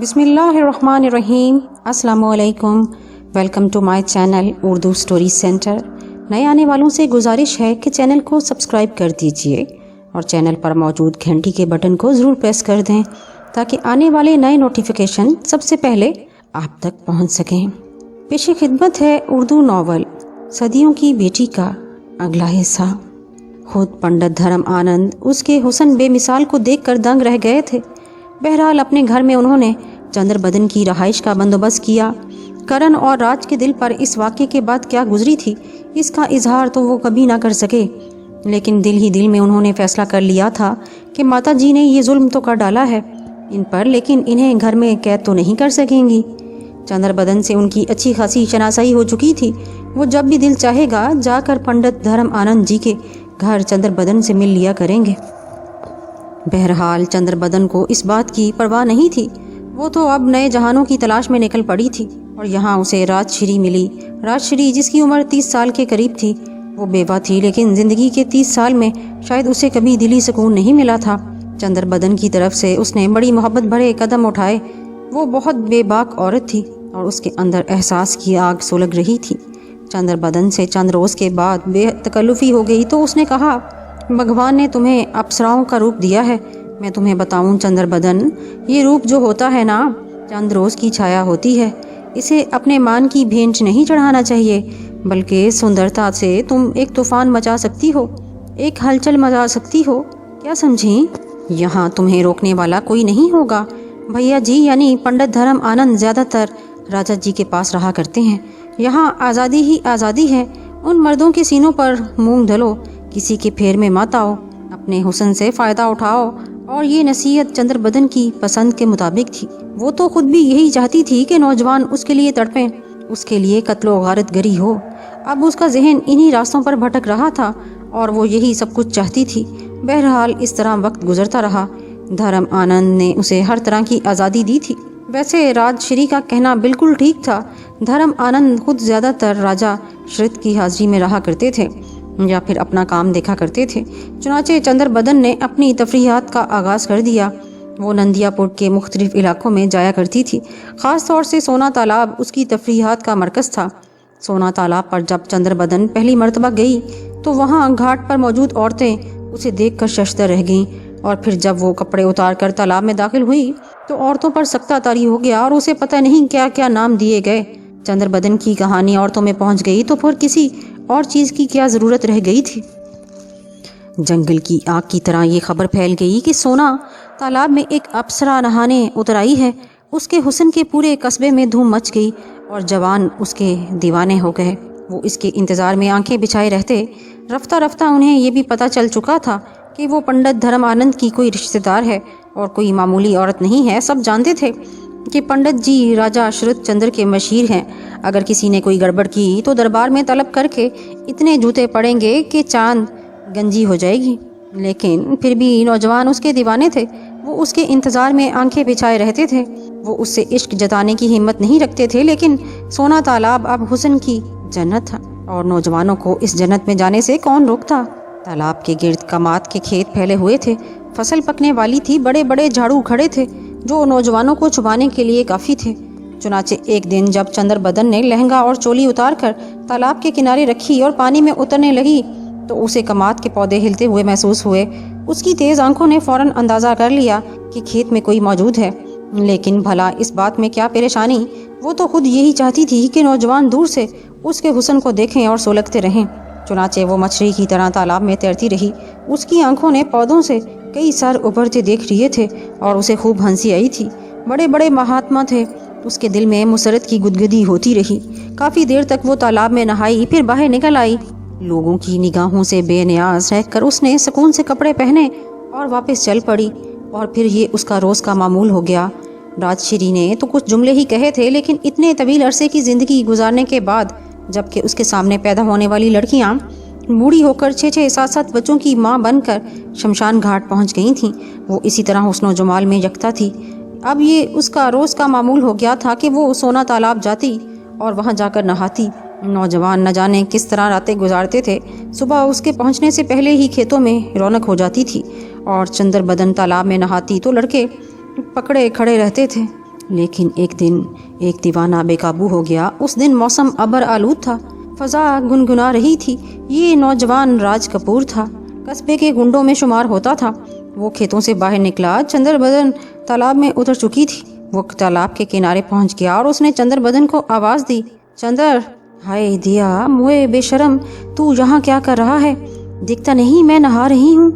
बिस्मिल्लाहिर्रहमानिर्रहीम। अस्सलामुअलैकुम। Welcome to my channel Urdu story centre. नए आने वालों से गुजारिश है कि चैनल को सब्सक्राइब कर दीजिए और चैनल पर मौजूद घंटी के बटन को ज़रूर प्रेस कर दें ताकि आने वाले नए नोटिफिकेशन सबसे पहले आप तक पहुंच सकें। पेश खिदमत है उर्दू नावल सदियों की बेटी का अगला हिस्सा। खुद पंडित धर्म आनंद उसके हुस्न बेमिसाल को देखकर दंग रह गए थे। बहरहाल अपने घर में उन्होंने चंद्रबदन की रहाइश का बंदोबस्त किया। करण और राज के दिल पर इस वाक़े के बाद क्या गुजरी थी इसका इजहार तो वो कभी ना कर सके, लेकिन दिल ही दिल में उन्होंने फैसला कर लिया था कि माता जी ने ये जुल्म तो कर डाला है इन पर, लेकिन इन्हें घर में कैद तो नहीं कर सकेंगी। चंद्रबदन से उनकी अच्छी खासी शनासाई हो चुकी थी। वो जब भी दिल चाहेगा जाकर पंडित धर्म आनंद जी के घर चंद्रबदन से मिल लिया करेंगे। बहरहाल चंद्रबदन को इस बात की परवाह नहीं थी। वो तो अब नए जहानों की तलाश में निकल पड़ी थी और यहाँ उसे राजश्री मिली। राजश्री जिसकी उम्र 30 साल के करीब थी। वो बेवा थी, लेकिन ज़िंदगी के 30 साल में शायद उसे कभी दिली सुकून नहीं मिला था। चंद्रबदन की तरफ से उसने बड़ी मोहब्बत भरे कदम उठाए। वो बहुत बेबाक औरत थी और उसके अंदर एहसास की आग सुलग रही थी। चंद्रबदन से चंद रोज़ के बाद बेतकल्लुफ़ी हो गई तो उसने कहा, भगवान ने तुम्हें अप्सराओं का रूप दिया है। मैं तुम्हें बताऊं चंद्रबदन, ये रूप जो होता है ना, चंद रोज़ की छाया होती है। इसे अपने मान की भेंट नहीं चढ़ाना चाहिए, बल्कि सुंदरता से तुम एक तूफ़ान मचा सकती हो, एक हलचल मचा सकती हो। क्या समझी? यहाँ तुम्हें रोकने वाला कोई नहीं होगा। भैया जी यानी पंडित धर्म आनंद ज़्यादातर राजा जी के पास रहा करते हैं। यहाँ आज़ादी ही आज़ादी है। उन मर्दों के सीनों पर मूंग धलो, किसी के फेर में मत आओ, अपने हुस्न से फ़ायदा उठाओ। और ये नसीहत चंद्रबदन की पसंद के मुताबिक थी। वो तो खुद भी यही चाहती थी कि नौजवान उसके लिए तड़पें, उसके लिए कत्लो गारत गरी हो। अब उसका जहन इन्हीं रास्तों पर भटक रहा था और वो यही सब कुछ चाहती थी। बहरहाल इस तरह वक्त गुजरता रहा। धर्म आनंद ने उसे हर तरह की आज़ादी दी थी। वैसे राजश्री का कहना बिल्कुल ठीक था। धर्म आनंद खुद ज़्यादातर राजा श्रित की हाजिरी में रहा करते थे या फिर अपना काम देखा करते थे। चुनाचे चंद्रबदन ने अपनी तफरीहात का आगाज़ कर दिया। वो नंदियापुर के मुख्तलिफ इलाकों में जाया करती थी। ख़ास तौर से सोना तालाब उसकी तफरीहात का मरकज़ था। सोना तालाब पर जब चंद्रबदन पहली मरतबा गई तो वहाँ घाट पर मौजूद औरतें उसे देख कर शर्मदा रह गईं, और फिर जब वो कपड़े उतार कर तालाब में दाखिल हुई तो औरतों पर सख्ता तारी हो गया और उसे पता नहीं क्या क्या नाम दिए गए। चंद्रबदन की कहानी औरतों में पहुँच गई तो फिर किसी और चीज़ की क्या ज़रूरत रह गई थी। जंगल की आग की तरह ये खबर फैल गई कि सोना तालाब में एक अप्सरा नहाने उतर आई है। उसके हुस्न के पूरे कस्बे में धूम मच गई और जवान उसके दीवाने हो गए। वो इसके इंतज़ार में आंखें बिछाए रहते। रफ्ता रफ्ता उन्हें ये भी पता चल चुका था कि वो पंडित धर्म आनंद की कोई रिश्तेदार है और कोई मामूली औरत नहीं है। सब जानते थे कि पंडित जी राजा शरद चंद्र के मशीर हैं। अगर किसी ने कोई गड़बड़ की तो दरबार में तलब करके इतने जूते पड़ेंगे कि चांद गंजी हो जाएगी। लेकिन फिर भी नौजवान उसके दीवाने थे। वो उसके इंतज़ार में आंखें बिछाए रहते थे। वो उससे इश्क जताने की हिम्मत नहीं रखते थे, लेकिन सोना तालाब अब हुस्न की जन्नत था और नौजवानों को इस जन्नत में जाने से कौन रोकता। तालाब के गिर्द कमात के खेत फैले हुए थे। फसल पकने वाली थी। बड़े बड़े झाड़ू खड़े थे जो नौजवानों को छुपाने के लिए काफ़ी थे। चुनाचे एक दिन जब चंद्रबदन ने लहंगा और चोली उतार कर तालाब के किनारे रखी और पानी में उतरने लगी तो उसे कमात के पौधे हिलते हुए महसूस हुए। उसकी तेज़ आंखों ने फौरन अंदाज़ा कर लिया कि खेत में कोई मौजूद है। लेकिन भला इस बात में क्या परेशानी। वो तो खुद यही चाहती थी कि नौजवान दूर से उसके हुस्न को देखें और सुलगते रहें। चुनाचे वो मछली की तरह तालाब में तैरती रही। उसकी आंखों ने पौधों से कई सर उभरते देख लिए थे और उसे खूब हंसी आई थी। बड़े बड़े महात्मा थे। उसके दिल में मुसरत की गुदगुदी होती रही। काफ़ी देर तक वो तालाब में नहाई, फिर बाहर निकल आई। लोगों की निगाहों से बेनियाज रहकर उसने सुकून से कपड़े पहने और वापस चल पड़ी। और फिर ये उसका रोज़ का मामूल हो गया। राजश्री ने तो कुछ जुमले ही कहे थे, लेकिन इतने तवील अरसे की ज़िंदगी गुजारने के बाद जबकि उसके सामने पैदा होने वाली लड़कियाँ बूढ़ी होकर 6-6 7-7 बच्चों की माँ बनकर शमशान घाट पहुँच गई थीं, वो इसी तरह हुस्न जमाल में यकता थी। अब ये उसका रोज़ का मामूल हो गया था कि वो सोना तालाब जाती और वहाँ जाकर नहाती। नौजवान न जाने किस तरह रातें गुजारते थे। सुबह उसके पहुँचने से पहले ही खेतों में रौनक हो जाती थी और चंद्रबदन तालाब में नहाती तो लड़के पकड़े खड़े रहते थे। लेकिन एक दिन एक दीवाना बेकाबू हो गया। उस दिन मौसम अबर आलूद था, फजा गुनगुना रही थी। ये नौजवान राज कपूर था, कस्बे के गुंडों में शुमार होता था। वो खेतों से बाहर निकला, चंद्रबदन तालाब में उतर चुकी थी। वो तालाब के किनारे पहुंच गया और उसने चंद्रबदन को आवाज दी, चंद्र। हाय दिया, मुए बेशरम, तू यहाँ क्या कर रहा है? दिखता नहीं मैं नहा रही हूँ।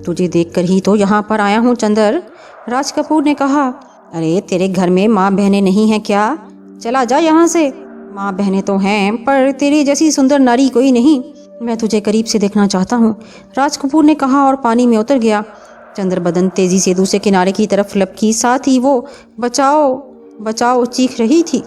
तुझे देखकर ही तो यहाँ पर आया हूँ चंद्र, राज कपूर ने कहा। अरे तेरे घर में माँ बहनें नहीं हैं क्या? चला जा यहाँ से। माँ बहनें तो हैं, पर तेरी जैसी सुंदर नारी कोई नहीं। मैं तुझे करीब से देखना चाहता हूँ, राज कपूर ने कहा और पानी में उतर गया। चंद्रबदन तेजी से दूसरे किनारे की तरफ लपकी, साथ ही वो बचाओ बचाओ चीख रही थी।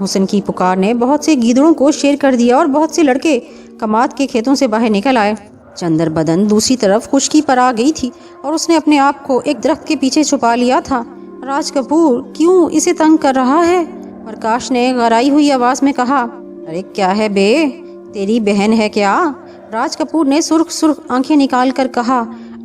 हुसन की पुकार ने बहुत से गीदड़ों को शेर कर दिया और बहुत से लड़के कमाद के खेतों से बाहर निकल आए। चंद्रबदन दूसरी तरफ खुशकी पर आ गई थी और उसने अपने आप को एक दरख्त के पीछे छुपा लिया था। राज कपूर क्यों इसे तंग कर रहा है? प्रकाश ने गराई हुई आवाज में कहा। अरे क्या है बे, तेरी बहन है क्या? राज कपूर ने सुर्ख सुर्ख आंखें निकाल कर कहा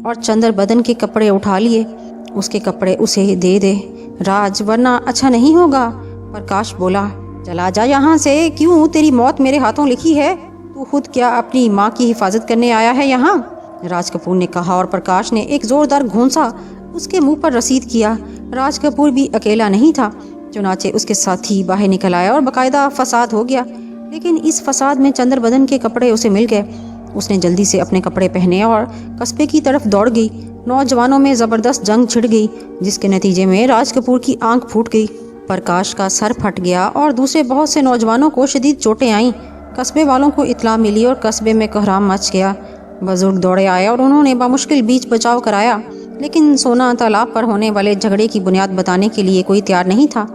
और चंद्रबदन के कपड़े उठा लिए। उसके कपड़े उसे दे दे राज, वरना अच्छा नहीं होगा। प्रकाश बोला, चला जा यहाँ से। क्यों, तेरी मौत मेरे हाथों लिखी है। तू खुद क्या अपनी माँ की हिफाजत करने आया है यहाँ? राज कपूर ने कहा और प्रकाश ने एक जोरदार घूंसा उसके मुंह पर रसीद किया। राज कपूर भी अकेला नहीं था, चुनाचे उसके साथी बाहर निकल आया और बाकायदा फसाद हो गया। लेकिन इस फसाद में चंद्रबदन के कपड़े उसे मिल गए। उसने जल्दी से अपने कपड़े पहने और कस्बे की तरफ दौड़ गई। नौजवानों में जबरदस्त जंग छिड़ गई, जिसके नतीजे में राज कपूर की आंख फूट गई, प्रकाश का सर फट गया और दूसरे बहुत से नौजवानों को शदीद चोटें आईं। कस्बे वालों को इत्तला मिली और कस्बे में कोहराम मच गया। बुजुर्ग दौड़े आए और उन्होंने बामुश्किल बीच बचाव कराया, लेकिन सोना तालाब पर होने वाले झगड़े की बुनियाद बताने के लिए कोई तैयार नहीं था।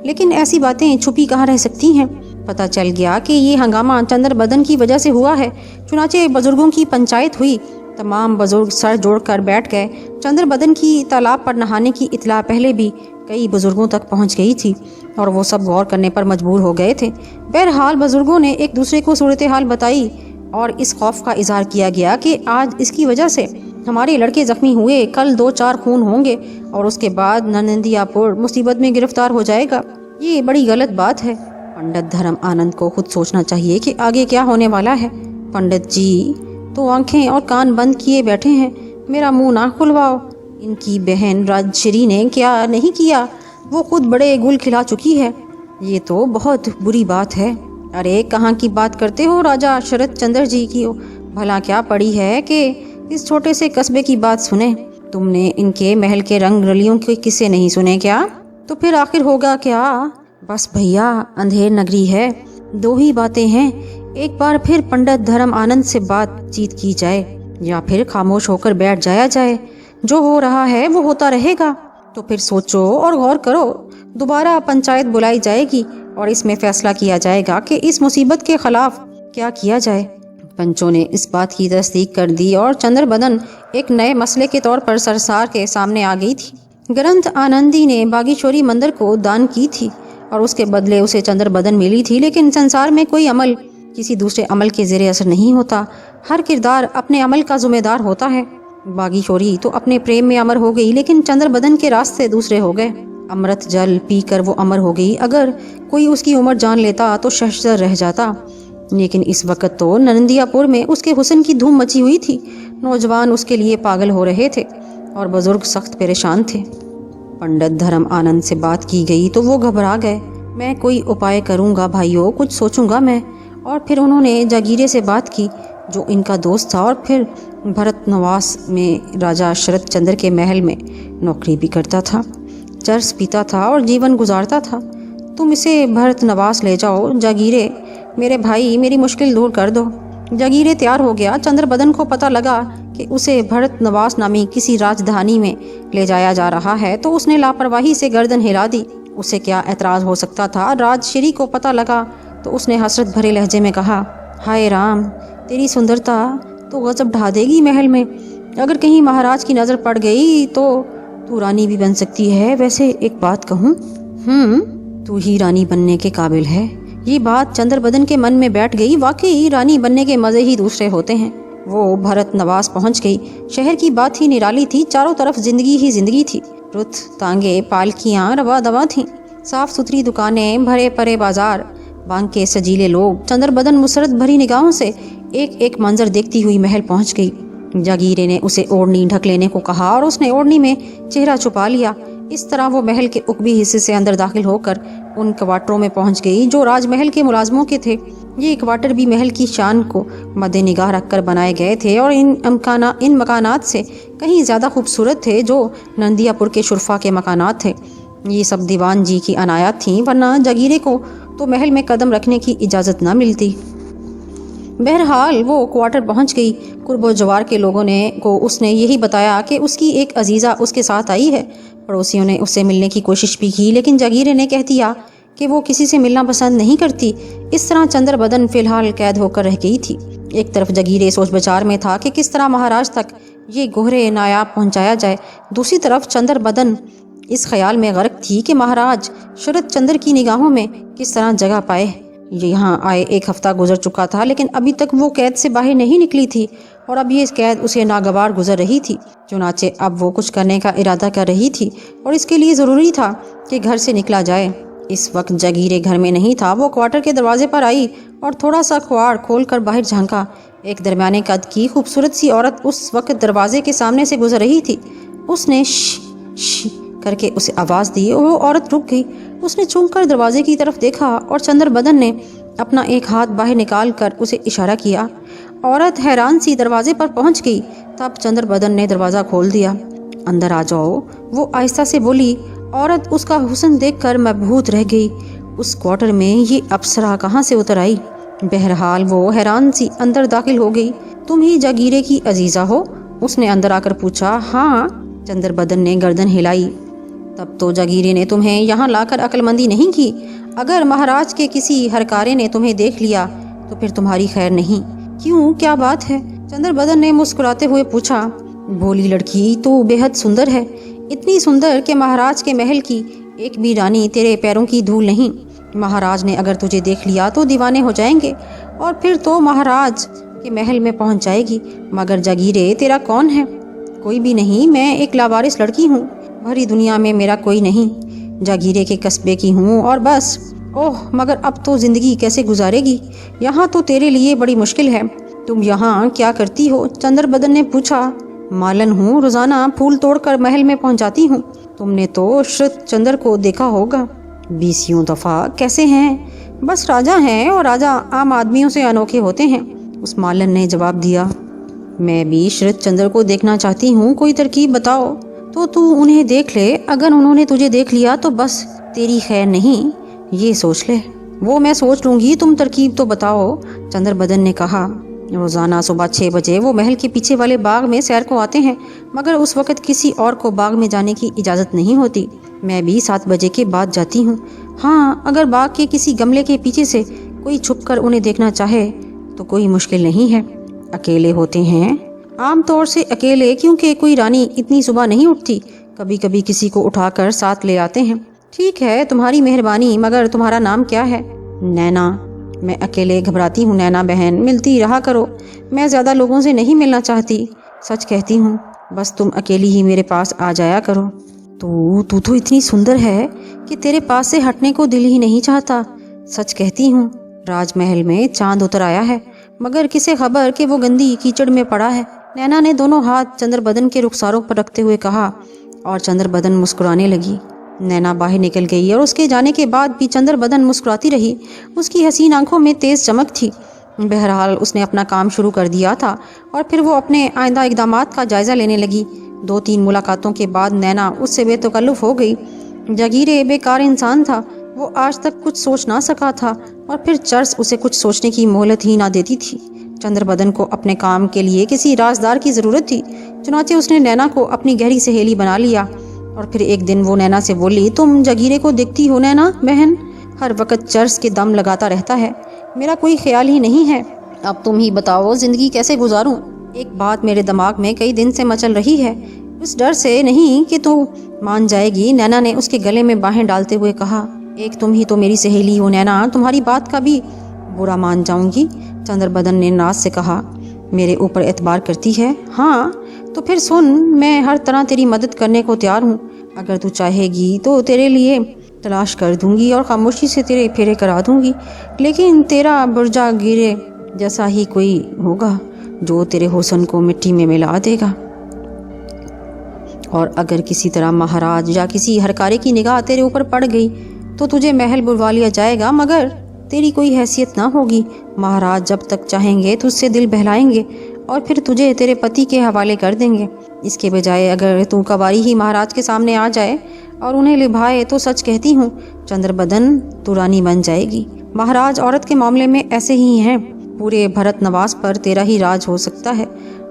लेकिन ऐसी बातें छुपी कहाँ रह सकती हैं। पता चल गया कि ये हंगामा चंद्रबदन की वजह से हुआ है। चुनाचे बुजुर्गों की पंचायत हुई। तमाम बुजुर्ग सर जोड़कर बैठ गए। चंद्रबदन की तालाब पर नहाने की इत्तला पहले भी कई बुजुर्गों तक पहुंच गई थी और वो सब गौर करने पर मजबूर हो गए थे। बहरहाल बुजुर्गों ने एक दूसरे को सूरत हाल बताई और इस खौफ का इजहार किया गया कि आज इसकी वजह से हमारे लड़के जख्मी हुए, कल 2-4 खून होंगे और उसके बाद नंदियापुर मुसीबत में गिरफ्तार हो जाएगा। ये बड़ी गलत बात है। पंडित धर्म आनंद को खुद सोचना चाहिए कि आगे क्या होने वाला है। पंडित जी तो आंखें और कान बंद किए बैठे हैं, मेरा मुंह ना खुलवाओ। इनकी बहन राजश्री ने क्या नहीं किया, वो खुद बड़े गुल खिला चुकी है। ये तो बहुत बुरी बात है। अरे कहाँ की बात करते हो राजा शरद चंद्र जी की? भला क्या पड़ी है कि इस छोटे से कस्बे की बात सुने? तुमने इनके महल के रंग रलियों के किस्से नहीं सुने क्या? तो फिर आखिर होगा क्या? बस भैया, अंधेर नगरी है, 2 ही बातें हैं। एक बार फिर पंडित धर्म आनंद से बातचीत की जाए या फिर खामोश होकर बैठ जाया जाए। जो हो रहा है वो होता रहेगा। तो फिर सोचो और गौर करो। दोबारा पंचायत बुलाई जाएगी और इसमें फैसला किया जाएगा कि इस मुसीबत के खिलाफ क्या किया जाए। पंचों ने इस बात की तस्दीक कर दी और चंद्रबदन एक नए मसले के तौर पर सरसार के सामने आ गई थी। ग्रंथ आनंदी ने बागीशोरी मंदिर को दान की थी और उसके बदले उसे चंद्रबदन मिली थी। लेकिन संसार में कोई अमल किसी दूसरे अमल के ज़ेरे असर नहीं होता। हर किरदार अपने अमल का जिम्मेदार होता है। बागीशोरी तो अपने प्रेम में अमर हो गई, लेकिन चंद्रबदन के रास्ते दूसरे हो गए। अमृत जल पीकर वो अमर हो गई। अगर कोई उसकी उम्र जान लेता तो शहर रह जाता। लेकिन इस वक्त तो नंदियापुर में उसके हुस्न की धूम मची हुई थी। नौजवान उसके लिए पागल हो रहे थे और बुजुर्ग सख्त परेशान थे। पंडित धर्म आनंद से बात की गई तो वो घबरा गए। मैं कोई उपाय करूँगा भाइयों, कुछ सोचूंगा मैं। और फिर उन्होंने जागीरे से बात की जो इनका दोस्त था और फिर भरत निवास में राजा शरद चंद्र के महल में नौकरी भी करता था, चरस पीता था और जीवन गुजारता था। तुम इसे भरत निवास ले जाओ जागीरे, मेरे भाई मेरी मुश्किल दूर कर दो। जागीरे तैयार हो गया। चंद्रबदन को पता लगा कि उसे भरत निवास नामी किसी राजधानी में ले जाया जा रहा है तो उसने लापरवाही से गर्दन हिला दी। उसे क्या एतराज़ हो सकता था। राजश्री को पता लगा तो उसने हसरत भरे लहजे में कहा, हाय राम, तेरी सुंदरता तो गजब ढा देगी महल में। अगर कहीं महाराज की नज़र पड़ गई तो तू रानी भी बन सकती है। वैसे एक बात कहूँ, तू ही रानी बनने के काबिल है। ये बात चंद्रबदन के मन में बैठ गई। वाकई रानी बनने के मज़े ही दूसरे होते हैं। वो भरत निवास पहुंच गई। शहर की बात ही निराली थी। चारों तरफ जिंदगी ही जिंदगी थी। रुत, तांगे, पालकियाँ रवा दवा थीं। साफ सुथरी दुकानें, भरे परे बाजार, बांग के सजीले लोग। चंद्रबदन मुसरत भरी निगाहों से एक एक मंजर देखती हुई महल पहुंच गई। जागीरे ने उसे ओढ़नी ढक लेने को कहा और उसने ओढ़नी में चेहरा छुपा लिया। इस तरह वो महल के उकबी हिस्से से अंदर दाखिल होकर उन क्वार्टरों में पहुंच गई जो राजमहल के मुलाजमों के थे। ये क्वार्टर भी महल की शान को मद्देनिगाह रखकर बनाए गए थे और इन मकानात से कहीं ज़्यादा खूबसूरत थे जो नंदियापुर के शुरफा के मकानात थे। ये सब दीवान जी की अनायात थीं, वरना जागीरे को तो महल में कदम रखने की इजाज़त न मिलती। बहरहाल वो क्वार्टर पहुंच गई। कुर्बो जवार के लोगों ने को उसने यही बताया कि उसकी एक अजीज़ा उसके साथ आई है। पड़ोसियों ने उससे मिलने की कोशिश भी की, लेकिन जागीरे ने कह दिया कि वो किसी से मिलना पसंद नहीं करती। इस तरह चंद्रबदन फिलहाल कैद होकर रह गई थी। एक तरफ जागीरे सोच विचार में था कि किस तरह महाराज तक ये गोहरे नायाब पहुंचाया जाए। दूसरी तरफ चंद्रबदन इस ख्याल में गर्क थी कि महाराज शरद चंद्र की निगाहों में किस तरह जगह पाए। यहाँ आए 1 हफ्ता गुजर चुका था, लेकिन अभी तक वो कैद से बाहर नहीं निकली थी और अब ये कैद उसे नागवार गुजर रही थी। चुनाचे अब वो कुछ करने का इरादा कर रही थी और इसके लिए ज़रूरी था कि घर से निकला जाए। इस वक्त जागीरे घर में नहीं था। वो क्वार्टर के दरवाजे पर आई और थोड़ा सा किवाड़ खोलकर बाहर झांका। एक दरमियाने कद की खूबसूरत सी औरत उस वक्त दरवाजे के सामने से गुजर रही थी। उसने श करके उसे आवाज़ दी और वो औरत रुक गई। उसने चूक कर दरवाजे की तरफ देखा और चंद्रबदन ने अपना एक हाथ बाहर निकाल कर उसे इशारा किया। औरत हैरान सी दरवाजे पर पहुंच गई। तब चंद्रबदन ने दरवाज़ा खोल दिया। अंदर आ जाओ, वो आहिस्ता से बोली। औरत उसका हुस्न देखकर मबहूत रह गई। उस क्वार्टर में ये अप्सरा कहाँ से उतर आई? बहरहाल वो हैरान सी अंदर दाखिल हो गई। तुम ही जागीरे की अजीज़ा हो? उसने अंदर आकर पूछा। हाँ, चंद्रबदन ने गर्दन हिलाई। तब तो जागीरे ने तुम्हें यहाँ लाकर अक्लमंदी नहीं की। अगर महाराज के किसी हरकारे ने तुम्हें देख लिया तो फिर तुम्हारी खैर नहीं। क्यों, क्या बात है? चंद्रबदन ने मुस्कुराते हुए पूछा। भोली लड़की, तू बेहद सुंदर है, इतनी सुंदर कि महाराज के महल की एक भी रानी तेरे पैरों की धूल नहीं। महाराज ने अगर तुझे देख लिया तो दीवाने हो जाएंगे और फिर तो महाराज के महल में पहुंच जाएगी। मगर जागीरे, तेरा कौन है? कोई भी नहीं, मैं एक लावारिस लड़की हूँ। भरी दुनिया में मेरा कोई नहीं। जागीरे के कस्बे की हूँ और बस। ओह, मगर अब तो जिंदगी कैसे गुजारेगी? यहाँ तो तेरे लिए बड़ी मुश्किल है। तुम यहाँ क्या करती हो? चंद्रबदन ने पूछा। मालन हूँ, रोजाना फूल तोड़कर महल में पहुँचाती हूँ। तुमने तो शरद चंद्र को देखा होगा 20 दफ़ा। कैसे हैं? बस राजा हैं और राजा आम आदमियों से अनोखे होते हैं, उस मालन ने जवाब दिया। मैं भी शरद चंद्र को देखना चाहती हूँ, कोई तरकीब बताओ। तो तू उन्हें देख ले, अगर उन्होंने तुझे देख लिया तो बस तेरी खैर नहीं, ये सोच ले। वो मैं सोच लूँगी, तुम तरकीब तो बताओ, चंद्रबदन ने कहा। रोज़ाना सुबह 6 बजे वो महल के पीछे वाले बाग में सैर को आते हैं, मगर उस वक़्त किसी और को बाग में जाने की इजाज़त नहीं होती। मैं भी 7 बजे के बाद जाती हूँ। हाँ, अगर बाग के किसी गमले के पीछे से कोई छुपकर उन्हें देखना चाहे तो कोई मुश्किल नहीं है। अकेले होते हैं, आमतौर से अकेले, क्योंकि कोई रानी इतनी सुबह नहीं उठती। कभी कभी किसी को उठाकर साथ ले आते हैं। ठीक है, तुम्हारी मेहरबानी, मगर तुम्हारा नाम क्या है? नैना। मैं अकेले घबराती हूँ नैना बहन, मिलती रहा करो। मैं ज़्यादा लोगों से नहीं मिलना चाहती, सच कहती हूँ। बस तुम अकेली ही मेरे पास आ जाया करो। तू तो इतनी सुंदर है कि तेरे पास से हटने को दिल ही नहीं चाहता, सच कहती हूँ। राजमहल में चांद उतर आया है, मगर किसे खबर कि वो गंदी कीचड़ में पड़ा है। नैना ने दोनों हाथ चंद्रबदन के रुखसारों पर रखते हुए कहा और चंद्रबदन मुस्कुराने लगी। नैना बाहर निकल गई और उसके जाने के बाद भी चंद्रबदन मुस्कुराती रही। उसकी हसीन आंखों में तेज चमक थी। बहरहाल उसने अपना काम शुरू कर दिया था और फिर वो अपने आइंदा इक़दामात का जायज़ा लेने लगी। 2-3 मुलाकातों के बाद नैना उससे बेतकल्लुफ़ हो गई। जागीरे बेकार इंसान था, वो आज तक कुछ सोच ना सका था और फिर चर्च उसे कुछ सोचने की मोहलत ही ना देती थी। चंद्रबदन को अपने काम के लिए किसी राजदार की ज़रूरत थी, चुनाचे उसने नैना को अपनी गहरी सहेली बना लिया। और फिर एक दिन वो नैना से बोली, तुम जागीरे को देखती हो नैना बहन? हर वक्त चर्च के दम लगाता रहता है, मेरा कोई ख्याल ही नहीं है। अब तुम ही बताओ, ज़िंदगी कैसे गुजारूं? एक बात मेरे दिमाग में कई दिन से मचल रही है, उस डर से नहीं कि तू मान जाएगी, नैना ने उसके गले में बाहें डालते हुए कहा। एक तुम ही तो मेरी सहेली हो नैना, तुम्हारी बात का भी बुरा मान जाऊंगी, चंद्रबदन ने नाज से कहा। मेरे ऊपर एतबार करती है? हाँ, तो फिर सुन, मैं हर तरह तेरी मदद करने को तैयार हूँ। अगर तू चाहेगी तो तेरे लिए तलाश कर दूंगी और खामोशी से तेरे फेरे करा दूंगी, लेकिन तेरा बुर्जा गिरे जैसा ही कोई होगा जो तेरे हुस्न को मिट्टी में मिला देगा। और अगर किसी तरह महाराज या किसी हरकारे की निगाह तेरे ऊपर पड़ गई तो तुझे महल बुलवा लिया जाएगा, मगर तेरी कोई हैसियत ना होगी। महाराज जब तक चाहेंगे तुझसे दिल बहलाएंगे और फिर तुझे तेरे पति के हवाले कर देंगे। इसके बजाय अगर तू कवारी ही महाराज के सामने आ जाए और उन्हें लिभाए तो सच कहती हूँ चंद्रबदन, तू रानी बन जाएगी। महाराज औरत के मामले में ऐसे ही हैं। पूरे भरत नवास पर तेरा ही राज हो सकता है।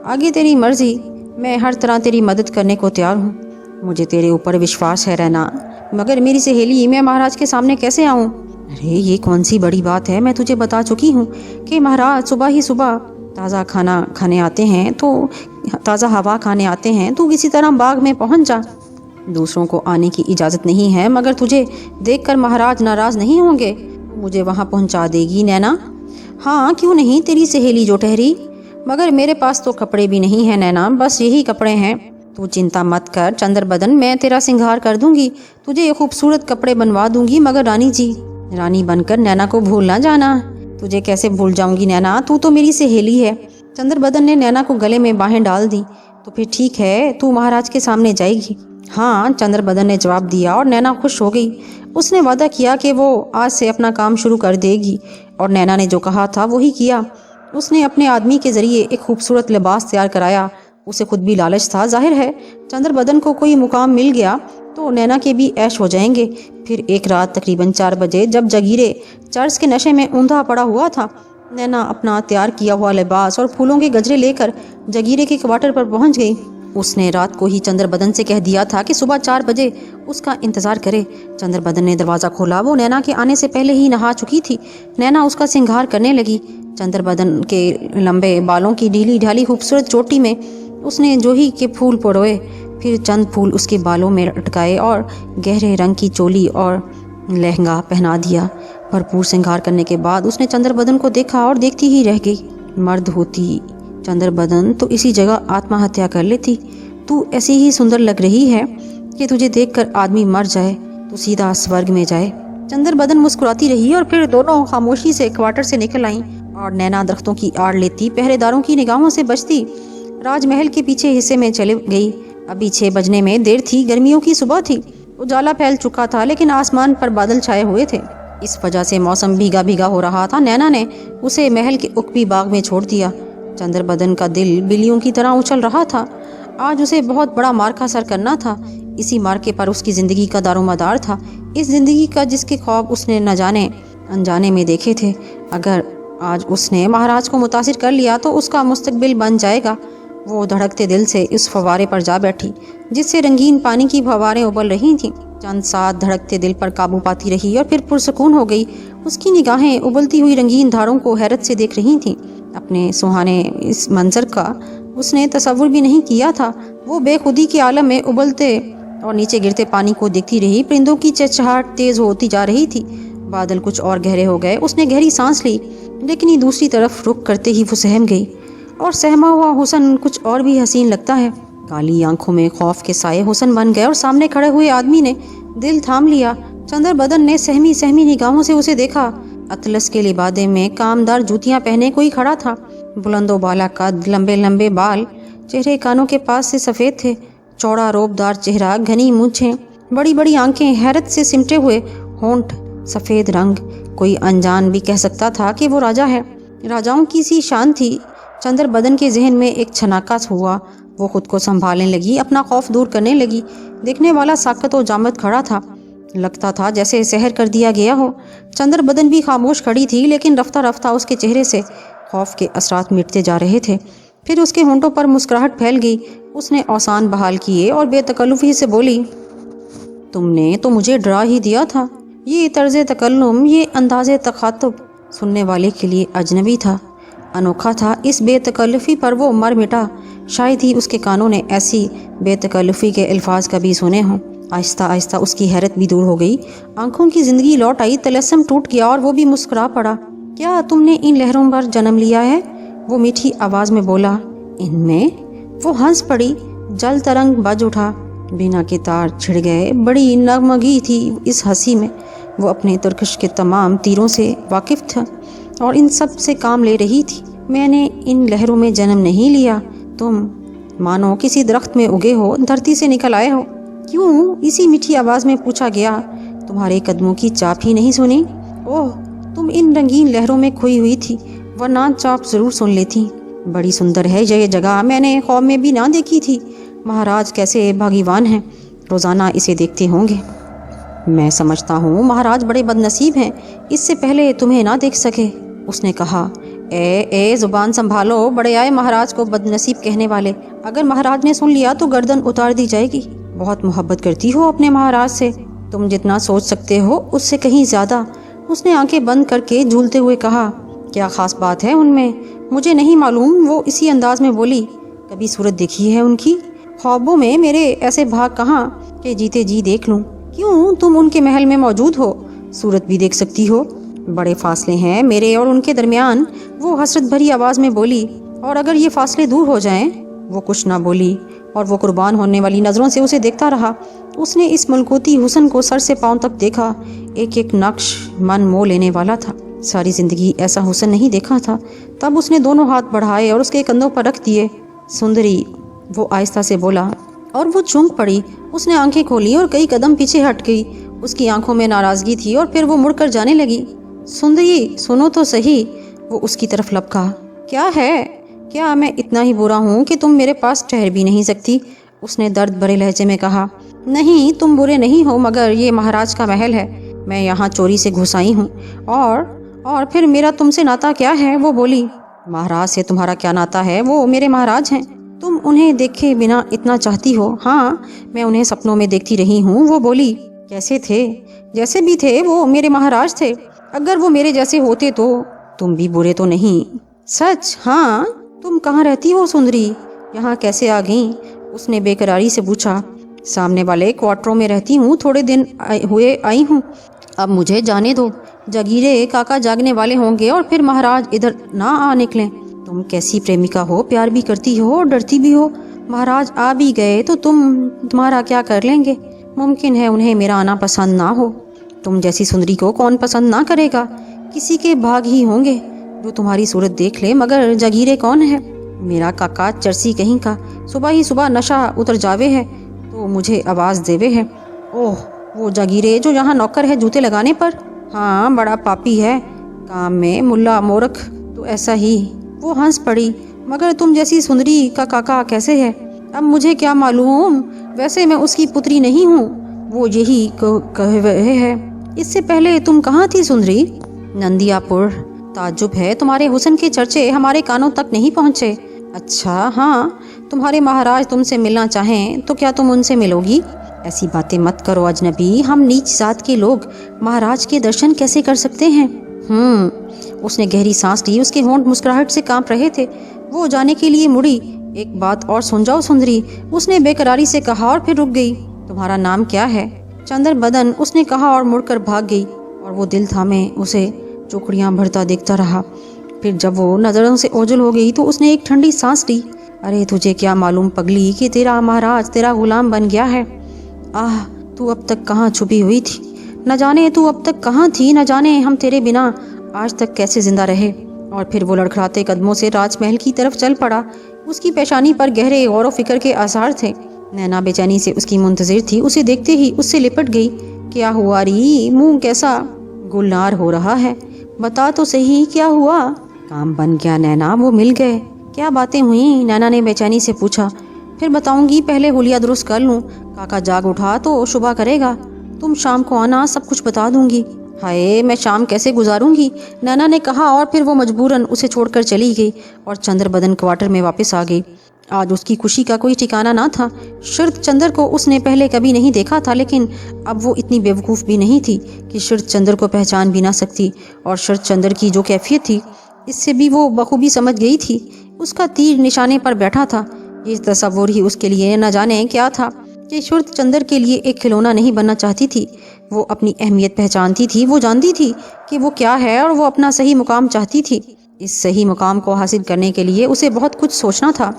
आगे तेरी मर्जी, मैं हर तरह तेरी मदद करने को तैयार हूँ। मुझे तेरे ऊपर विश्वास है रहना, मगर मेरी सहेली, मैं महाराज के सामने कैसे आऊँ? अरे ये कौन सी बड़ी बात है, मैं तुझे बता चुकी हूँ कि महाराज सुबह ही सुबह ताज़ा खाना खाने आते हैं, तो ताज़ा हवा खाने आते हैं। तू किसी तरह बाग में पहुँच जा। दूसरों को आने की इजाज़त नहीं है, मगर तुझे देखकर महाराज नाराज़ नहीं होंगे। मुझे वहाँ पहुँचा देगी नैना? हाँ क्यों नहीं, तेरी सहेली जो ठहरी। मगर मेरे पास तो कपड़े भी नहीं है नैना, बस यही कपड़े हैं। तू चिंता मत कर चंद्रबदन, मैं तेरा सिंगार कर दूंगी, तुझे ये खूबसूरत कपड़े बनवा दूंगी। मगर रानी जी, रानी बनकर नैना को भूल ना जाना। तुझे कैसे भूल जाऊंगी नैना, तू तो मेरी सहेली है। चंद्रबदन ने नैना को गले में बाहें डाल दी। तो फिर ठीक है, तू महाराज के सामने जाएगी। हाँ, चंद्रबदन ने जवाब दिया और नैना खुश हो गई। उसने वादा किया कि वो आज से अपना काम शुरू कर देगी और नैना ने जो कहा था वही किया। उसने अपने आदमी के जरिए एक खूबसूरत लिबास तैयार कराया। उसे खुद भी लालच था। जाहिर है चंद्रबदन को कोई मुकाम मिल गया तो नैना के भी ऐश हो जाएंगे। फिर एक रात तकरीबन 4 बजे, जब जगीरे चर्च के नशे में ऊंधा पड़ा हुआ था, नैना अपना तैयार किया हुआ लिबास और फूलों के गजरे लेकर जगीरे के क्वार्टर पर पहुंच गई। उसने रात को ही चंद्रबदन से कह दिया था कि सुबह 4 बजे उसका इंतजार करे। चंद्रबदन ने दरवाज़ा खोला। वो नैना के आने से पहले ही नहा चुकी थी। नैना उसका श्रृंगार करने लगी। चंद्रबदन के लंबे बालों की ढीली ढाली खूबसूरत चोटी में उसने जूही के फूल परोए, फिर चंद फूल उसके बालों में अटकाए और गहरे रंग की चोली और लहंगा पहना दिया। भरपूर श्रृंगार करने के बाद उसने चंद्रबदन को देखा और देखती ही रह गई। मर्द होती चंद्रबदन तो इसी जगह आत्महत्या कर लेती। तू ऐसी ही सुंदर लग रही है कि तुझे देखकर आदमी मर जाए तो सीधा स्वर्ग में जाए। चंद्रबदन मुस्कुराती रही और फिर दोनों खामोशी से क्वार्टर से निकल आईं और नैना दरख्तों की आड़ लेती, पहरेदारों की निगाहों से बचती, राजमहल के पीछे हिस्से में चली गई। अभी 6 बजने में देर थी। गर्मियों की सुबह थी। उजाला फैल चुका था, लेकिन आसमान पर बादल छाए हुए थे। इस वजह से मौसम भीगा भीगा हो रहा था। नैना ने उसे महल के उकबी बाग में छोड़ दिया। चंद्रबदन का दिल बिल्लियों की तरह उछल रहा था। आज उसे बहुत बड़ा मार्का सर करना था। इसी मार्के पर उसकी जिंदगी का दारोमदार था। इस जिंदगी का जिसके ख्वाब उसने न जाने अनजाने में देखे थे। अगर आज उसने महाराज को मुतासिर कर लिया तो उसका मुस्तकबिल बन जाएगा। वो धड़कते दिल से इस फवारे पर जा बैठी जिससे रंगीन पानी की फवारें उबल रही थीं। चंद साथ धड़कते दिल पर काबू पाती रही और फिर पुरसकून हो गई। उसकी निगाहें उबलती हुई रंगीन धारों को हैरत से देख रही थीं। अपने सुहाने इस मंजर का उसने तसव्वुर भी नहीं किया था। वो बेखुदी के आलम में उबलते और नीचे गिरते पानी को देखती रही। परिंदों की चहचहाहट तेज होती जा रही थी। बादल कुछ और गहरे हो गए। उसने गहरी सांस ली, लेकिन दूसरी तरफ रुख करते ही वो सहम गई। और सहमा हुआ हुस्न कुछ और भी हसीन लगता है। काली आंखों में खौफ के साए हुस्न बन गए और सामने खड़े हुए आदमी ने दिल थाम लिया। चंद्रबदन ने सहमी सहमी निगाहों से उसे देखा। अतलस के लिबादे में कामदार जूतियां पहने कोई खड़ा था। बुलंदो बाला कद, लंबे लंबे बाल, चेहरे कानों के पास से सफ़ेद थे। चौड़ा रोबदार चेहरा, घनी मूंछें, बड़ी बड़ी आंखें, हैरत से सिमटे हुए होंठ, सफ़ेद रंग। कोई अनजान भी कह सकता था कि वो राजा है। राजाओं की सी शान थी। चंद्रबदन के जहन में एक छनाकास हुआ। वो खुद को संभालने लगी, अपना खौफ दूर करने लगी। देखने वाला साकत व जामत खड़ा था। लगता था जैसे सहर कर दिया गया हो। चंद्रबदन भी खामोश खड़ी थी, लेकिन रफ्ता रफ्ता उसके चेहरे से खौफ के असरात मिटते जा रहे थे। फिर उसके होंठों पर मुस्कुराहट फैल गई। उसने औसान बहाल किए और बेतकल्लुफ़ी से बोली, तुमने तो मुझे डरा ही दिया था। ये तर्ज तकल्लुम, ये अंदाज़े तखातुब सुनने वाले के लिए अजनबी था, अनोखा था। इस बेतकल्लुफ़ी पर वो मर मिटा। शायद ही उसके कानों ने ऐसी बेतकल्लुफ़ी के अल्फाज कभी सुने हों। आहिस्ता आहिस्ता उसकी हैरत भी दूर हो गई। आंखों की जिंदगी लौट आई। तलस्सम टूट गया और वो भी मुस्कुरा पड़ा। क्या तुमने इन लहरों पर जन्म लिया है? वो मीठी आवाज़ में बोला। इनमें? वो हंस पड़ी। जल तरंग बज उठा। बीना के तार छिड़ गए। बड़ी नगमगी थी इस हंसी में। वो अपने तुर्कश के तमाम तीरों से वाकिफ़ था और इन सब से काम ले रही थी। मैंने इन लहरों में जन्म नहीं लिया। तुम मानो किसी दरख्त में उगे हो, धरती से निकल आए हो। क्यों? इसी मीठी आवाज़ में पूछा गया। तुम्हारे कदमों की चाप ही नहीं सुनी? ओह, तुम इन रंगीन लहरों में खोई हुई थी, वरना चाप ज़रूर सुन लेती। बड़ी सुंदर है ये जगह, मैंने ख्वाब में भी ना देखी थी। महाराज कैसे भाग्यवान हैं, रोज़ाना इसे देखते होंगे। मैं समझता हूँ महाराज बड़े बदनसीब हैं, इससे पहले तुम्हें ना देख सके। उसने कहा, ए ज़ुबान संभालो, बड़े आए महाराज को बदनसीब कहने वाले। अगर महाराज ने सुन लिया तो गर्दन उतार दी जाएगी। बहुत मोहब्बत करती हो अपने महाराज से, तुम जितना सोच सकते हो उससे कहीं ज़्यादा। उसने आंखें बंद करके झूलते हुए कहा, क्या ख़ास बात है उनमें? मुझे नहीं मालूम, वो इसी अंदाज में बोली। कभी सूरत देखी है उनकी? ख्वाबों में मेरे ऐसे भाग कहाँ कि जीते जी देख लूँ। क्यों? तुम उनके महल में मौजूद हो, सूरत भी देख सकती हो। बड़े फासले हैं मेरे और उनके दरमियान, वो हसरत भरी आवाज़ में बोली। और अगर ये फासले दूर हो जाएं? वो कुछ ना बोली और वो कुर्बान होने वाली नज़रों से उसे देखता रहा। उसने इस मलकोती हुस्न को सर से पांव तक देखा। एक एक नक्श मन मोह लेने वाला था। सारी ज़िंदगी ऐसा हुस्न नहीं देखा था। तब उसने दोनों हाथ बढ़ाए और उसके कंधों पर रख दिए। सुंदरी, वो आहिस्ता से बोला, और वो चौंक पड़ी। उसने आंखें खोली और कई कदम पीछे हट गई। उसकी आंखों में नाराज़गी थी और फिर वो मुड़कर जाने लगी। सुंदरी, सुनो तो सही, वो उसकी तरफ लपका। क्या है? क्या मैं इतना ही बुरा हूँ कि तुम मेरे पास ठहर भी नहीं सकती? उसने दर्द भरे लहजे में कहा। नहीं, तुम बुरे नहीं हो, मगर ये महाराज का महल है, मैं यहाँ चोरी से घुस आई हूँ। और फिर मेरा तुमसे नाता क्या है? वो बोली। महाराज से तुम्हारा क्या नाता है? वो मेरे महाराज हैं। तुम उन्हें देखे बिना इतना चाहती हो? हाँ, मैं उन्हें सपनों में देखती रही हूँ। वो बोली। कैसे थे? जैसे भी थे, वो मेरे महाराज थे। अगर वो मेरे जैसे होते तो तुम भी बुरे तो नहीं। सच? हाँ। तुम कहाँ रहती हो सुंदरी? यहाँ कैसे आ गई? उसने बेकरारी से पूछा। सामने वाले क्वार्टरों में रहती हूँ, थोड़े दिन हुए आई हूँ। अब मुझे जाने दो, जगीरे काका जागने वाले होंगे और फिर महाराज इधर ना आ निकलें। तुम कैसी प्रेमिका हो, प्यार भी करती हो और डरती भी हो। महाराज आ भी गए तो तुम्हारा क्या कर लेंगे? मुमकिन है उन्हें मेरा आना पसंद ना हो। तुम जैसी सुंदरी को कौन पसंद ना करेगा? किसी के भाग ही होंगे जो तुम्हारी सूरत देख ले, मगर जगीरे कौन है? मेरा काका चरसी कहीं का, सुबह ही सुबह नशा उतर जावे है तो मुझे आवाज़ देवे है। ओह, वो जागीरे जो यहाँ नौकर है जूते लगाने पर? हाँ, बड़ा पापी है, काम में मुल्ला मोरख तो ऐसा ही। वो हंस पड़ी। मगर तुम जैसी सुंदरी का काका कैसे है? अब मुझे क्या मालूम, वैसे मैं उसकी पुत्री नहीं हूँ, वो यही कह रहे है। इससे पहले तुम कहाँ थी सुंदरी? नंदियापुर। ताज्जुब है, तुम्हारे हुस्न के चर्चे हमारे कानों तक नहीं पहुँचे। अच्छा, हाँ, तुम्हारे महाराज तुमसे मिलना चाहें तो क्या तुम उनसे मिलोगी? ऐसी बातें मत करो अजनबी, हम नीच जात के लोग महाराज के दर्शन कैसे कर सकते हैं? उसने गहरी सांस ली। उसके होंठ मुस्कुराहट से कांप रहे थे। वो जाने के लिए मुड़ी। एक बात और सुन जाओ सुंदरी, उसने बेकरारी से कहा और फिर रुक गई। तुम्हारा नाम क्या है? चंद्र बदन, उसने कहा और मुड़कर भाग गई। और वो दिल थामे उसे चौकड़ियाँ भरता देखता रहा। फिर जब वो नज़रों से ओझल हो गई तो उसने एक ठंडी सांस ली। अरे तुझे क्या मालूम पगली कि तेरा महाराज तेरा गुलाम बन गया है। आह, तू अब तक कहाँ छुपी हुई थी? न जाने तू अब तक कहाँ थी, न जाने हम तेरे बिना आज तक कैसे जिंदा रहे। और फिर वो लड़खड़ाते कदमों से राजमहल की तरफ चल पड़ा। उसकी पेशानी पर गहरे गौर व फिक्र के आसार थे। नैना बेचैनी से उसकी मुंतजिर थी। उसे देखते ही उससे लिपट गई। क्या हुआ री, मुंह कैसा गुलनार हो रहा है? बता तो सही, क्या हुआ? काम बन गया नैना, वो मिल गए। क्या बातें हुई? नैना ने बेचैनी से पूछा। फिर बताऊंगी, पहले हुलिया दुरुस्त कर लूं। काका जाग उठा तो शुभा करेगा। तुम शाम को आना, सब कुछ बता दूंगी। हाय, मैं शाम कैसे गुजारूंगी? नैना ने कहा और फिर वो मजबूरन उसे छोड़कर चली गई और चंद्र बदन क्वार्टर में वापस आ गई। आज उसकी खुशी का कोई ठिकाना ना था। शरद चंद्र को उसने पहले कभी नहीं देखा था, लेकिन अब वो इतनी बेवकूफ़ भी नहीं थी कि शरद चंद्र को पहचान भी ना सकती। और शरद चंद्र की जो कैफियत थी, इससे भी वो बखूबी समझ गई थी। उसका तीर निशाने पर बैठा था। ये तस्वुर ही उसके लिए न जाने क्या था कि शरद चंद्र के लिए एक खिलौना नहीं बनना चाहती थी। वो अपनी अहमियत पहचानती थी। वो जानती थी कि वो क्या है और वो अपना सही मुकाम चाहती थी। इस सही मुकाम को हासिल करने के लिए उसे बहुत कुछ सोचना था।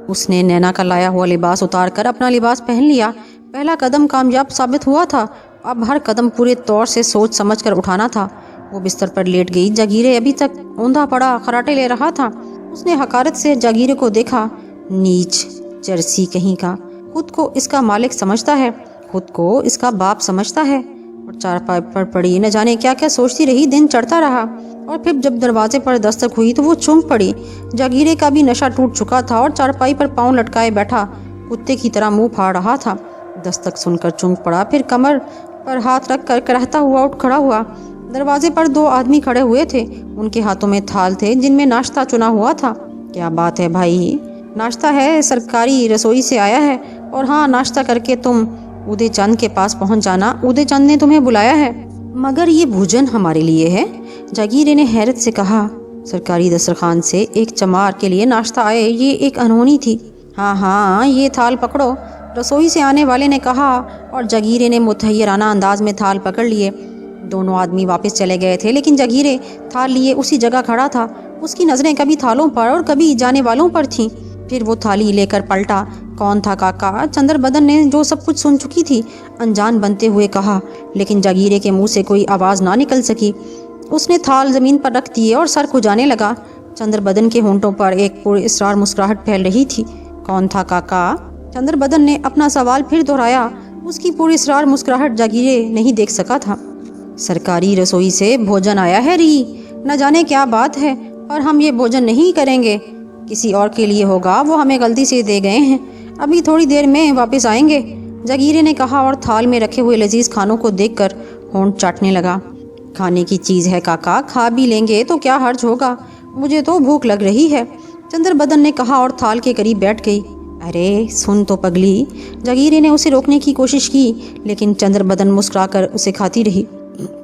उसने नैना का लाया हुआ लिबास उतार कर अपना लिबास पहन लिया। पहला कदम कामयाब साबित हुआ था, अब हर कदम पूरे तौर से सोच समझ कर उठाना था। वो बिस्तर पर लेट गई। जागीरे अभी तक औंधा पड़ा खराटे ले रहा था। उसने हकारत से जागीरे को देखा। नीच जर्सी कहीं का, खुद को इसका मालिक समझता है, खुद को इसका बाप समझता है। और चारपाई पर पड़ी न जाने क्या क्या सोचती रही। दिन चढ़ता रहा और फिर जब दरवाजे पर दस्तक हुई तो वो चौंक पड़ी। जागीरे का भी नशा टूट चुका था और चारपाई पर पांव लटकाए बैठा कुत्ते की तरह मुंह फाड़ रहा था। दस्तक सुनकर चौंक पड़ा, फिर कमर पर हाथ रख कर करहता हुआ उठ खड़ा हुआ। दरवाजे पर दो आदमी खड़े हुए थे। उनके हाथों में थाल थे जिनमें नाश्ता चुना हुआ था। क्या बात है भाई, नाश्ता है, सरकारी रसोई से आया है। और हाँ, नाश्ता करके तुम उदय चंद के पास पहुंच जाना, उदय चंद ने तुम्हें बुलाया है। मगर ये भोजन हमारे लिए है, जागीरे ने हैरत से कहा। सरकारी दस्तरखान से एक चमार के लिए नाश्ता आए, ये एक अनहोनी थी। हाँ हाँ, ये थाल पकड़ो, रसोई से आने वाले ने कहा। और जागीरे ने मुतहय्यराना अंदाज में थाल पकड़ लिए। दोनों आदमी वापस चले गए थे, लेकिन जागीरे थाल लिए उसी जगह खड़ा था। उसकी नजरें कभी थालों पर और कभी जाने वालों पर थीं। फिर वो थाली लेकर पलटा। कौन था काका? चंद्रबदन ने, जो सब कुछ सुन चुकी थी, अनजान बनते हुए कहा। लेकिन जागीरे के मुंह से कोई आवाज़ ना निकल सकी। उसने थाल जमीन पर रख दिए और सर खुजाने लगा। चंद्रबदन के होंठों पर एक पुरअसरार मुस्कुराहट फैल रही थी। कौन था काका? चंद्रबदन ने अपना सवाल फिर दोहराया। उसकी पुरअसरार मुस्कुराहट जागीरे नहीं देख सका था। सरकारी रसोई से भोजन आया है री, न जाने क्या बात है, और हम ये भोजन नहीं करेंगे, किसी और के लिए होगा, वो हमें गलती से दे गए हैं, अभी थोड़ी देर में वापस आएंगे, जागीरे ने कहा और थाल में रखे हुए लजीज खानों को देखकर होंठ चाटने लगा। खाने की चीज़ है काका, खा भी लेंगे तो क्या हर्ज होगा, मुझे तो भूख लग रही है, चंद्रबदन ने कहा और थाल के करीब बैठ गई। अरे सुन तो पगली, जागीरे ने उसे रोकने की कोशिश की, लेकिन चंद्रबदन मुस्कुराकर उसे खाती रही।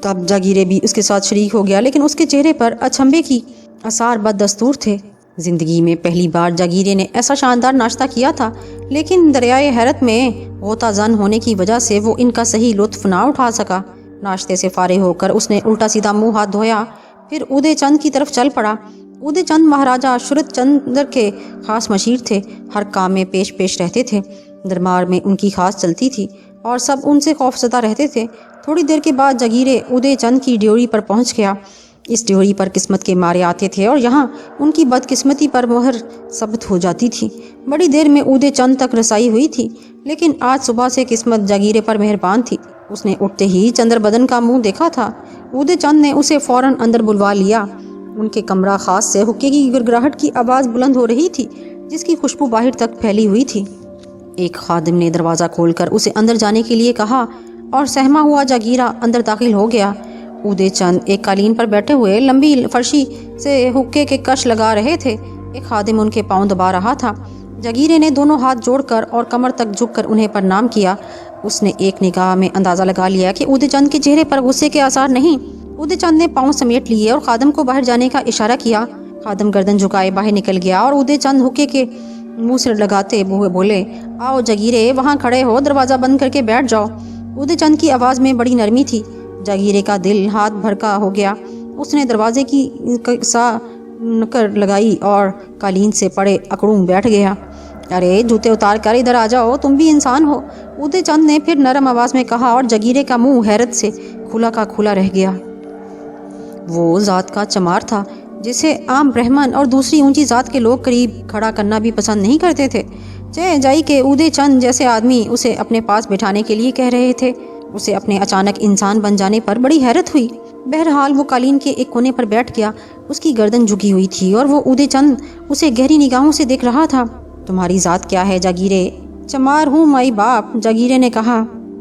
तब जागीरे भी उसके साथ शरीक हो गया, लेकिन उसके चेहरे पर अचंभे की आसार बददस्तूर थे। जिंदगी में पहली बार जागीरे ने ऐसा शानदार नाश्ता किया था, लेकिन दरियाए हैरत में गोता जन होने की वजह से वो इनका सही लुत्फ ना उठा सका। नाश्ते से फारिग होकर उसने उल्टा सीधा मुंह हाथ धोया, फिर उदय चंद की तरफ चल पड़ा। उदय चंद महाराजा शरद चंद्र के खास मशीर थे, हर काम में पेश पेश रहते थे। दरबार में उनकी खास चलती थी और सब उनसे खौफजदा रहते थे। थोड़ी देर के बाद जागीरे उदय चंद की ड्योरी पर पहुंच गया। इस ड्योरी पर किस्मत के मारे आते थे और यहाँ उनकी बदकिस्मती पर मोहर साबित हो जाती थी। बड़ी देर में उदय चंद तक रसाई हुई थी, लेकिन आज सुबह से किस्मत जागीरे पर मेहरबान थी। उसने उठते ही चंद्रबदन का मुंह देखा था। उदय चंद ने उसे फौरन अंदर बुलवा लिया। उनके कमरा खास से हुक्के की गिड़गिड़ाहट की आवाज़ बुलंद हो रही थी, जिसकी खुशबू बाहर तक फैली हुई थी। एक खादिम ने दरवाज़ा खोलकर उसे अंदर जाने के लिए कहा और सहमा हुआ जागीरा अंदर दाखिल हो गया। उदय चंद एक कालीन पर बैठे हुए लंबी फर्शी से हुक्के के कश लगा रहे थे। एक खादिम उनके पांव दबा रहा था। जागीरे ने दोनों हाथ जोड़कर और कमर तक झुककर उन्हें प्रणाम किया। उसने एक निगाह में अंदाजा लगा लिया कि उदय चंद के चेहरे पर गुस्से के आसार नहीं। उदय चंद ने पांव समेट लिए और खादिम को बाहर जाने का इशारा किया। खादिम गर्दन झुकाए बाहर निकल गया और उदय चंद हुक्के के मुंह से लगाते हुए बोले, आओ जागीरे, वहाँ खड़े हो, दरवाज़ा बंद करके बैठ जाओ। उदय चंद की आवाज़ में बड़ी नरमी थी। जागीरे का दिल हाथ भड़का हो गया। उसने दरवाजे की सा नकर लगाई और कालीन से पड़े अकड़ूं बैठ गया। अरे जूते उतार कर इधर आ जाओ, तुम भी इंसान हो, उदय चंद ने फिर नरम आवाज़ में कहा और जागीरे का मुंह हैरत से खुला का खुला रह गया। वो ज़ात का चमार था जिसे आम ब्राह्मण और दूसरी ऊंची ज़ात के लोग करीब खड़ा करना भी पसंद नहीं करते थे। जय जाई के उदय चंद जैसे आदमी उसे अपने पास बिठाने के लिए कह रहे थे। उसे अपने अचानक इंसान बन जाने पर बड़ी हैरत हुई। बहरहाल वो कालीन के एक कोने पर बैठ गया। उसकी गर्दन झुकी हुई थी और वो उदय चंद उसे गहरी निगाहों से देख रहा था। तुम्हारी ज़ात क्या है जागीरे? चमार हूँ माई बाप, जागीरे ने कहा।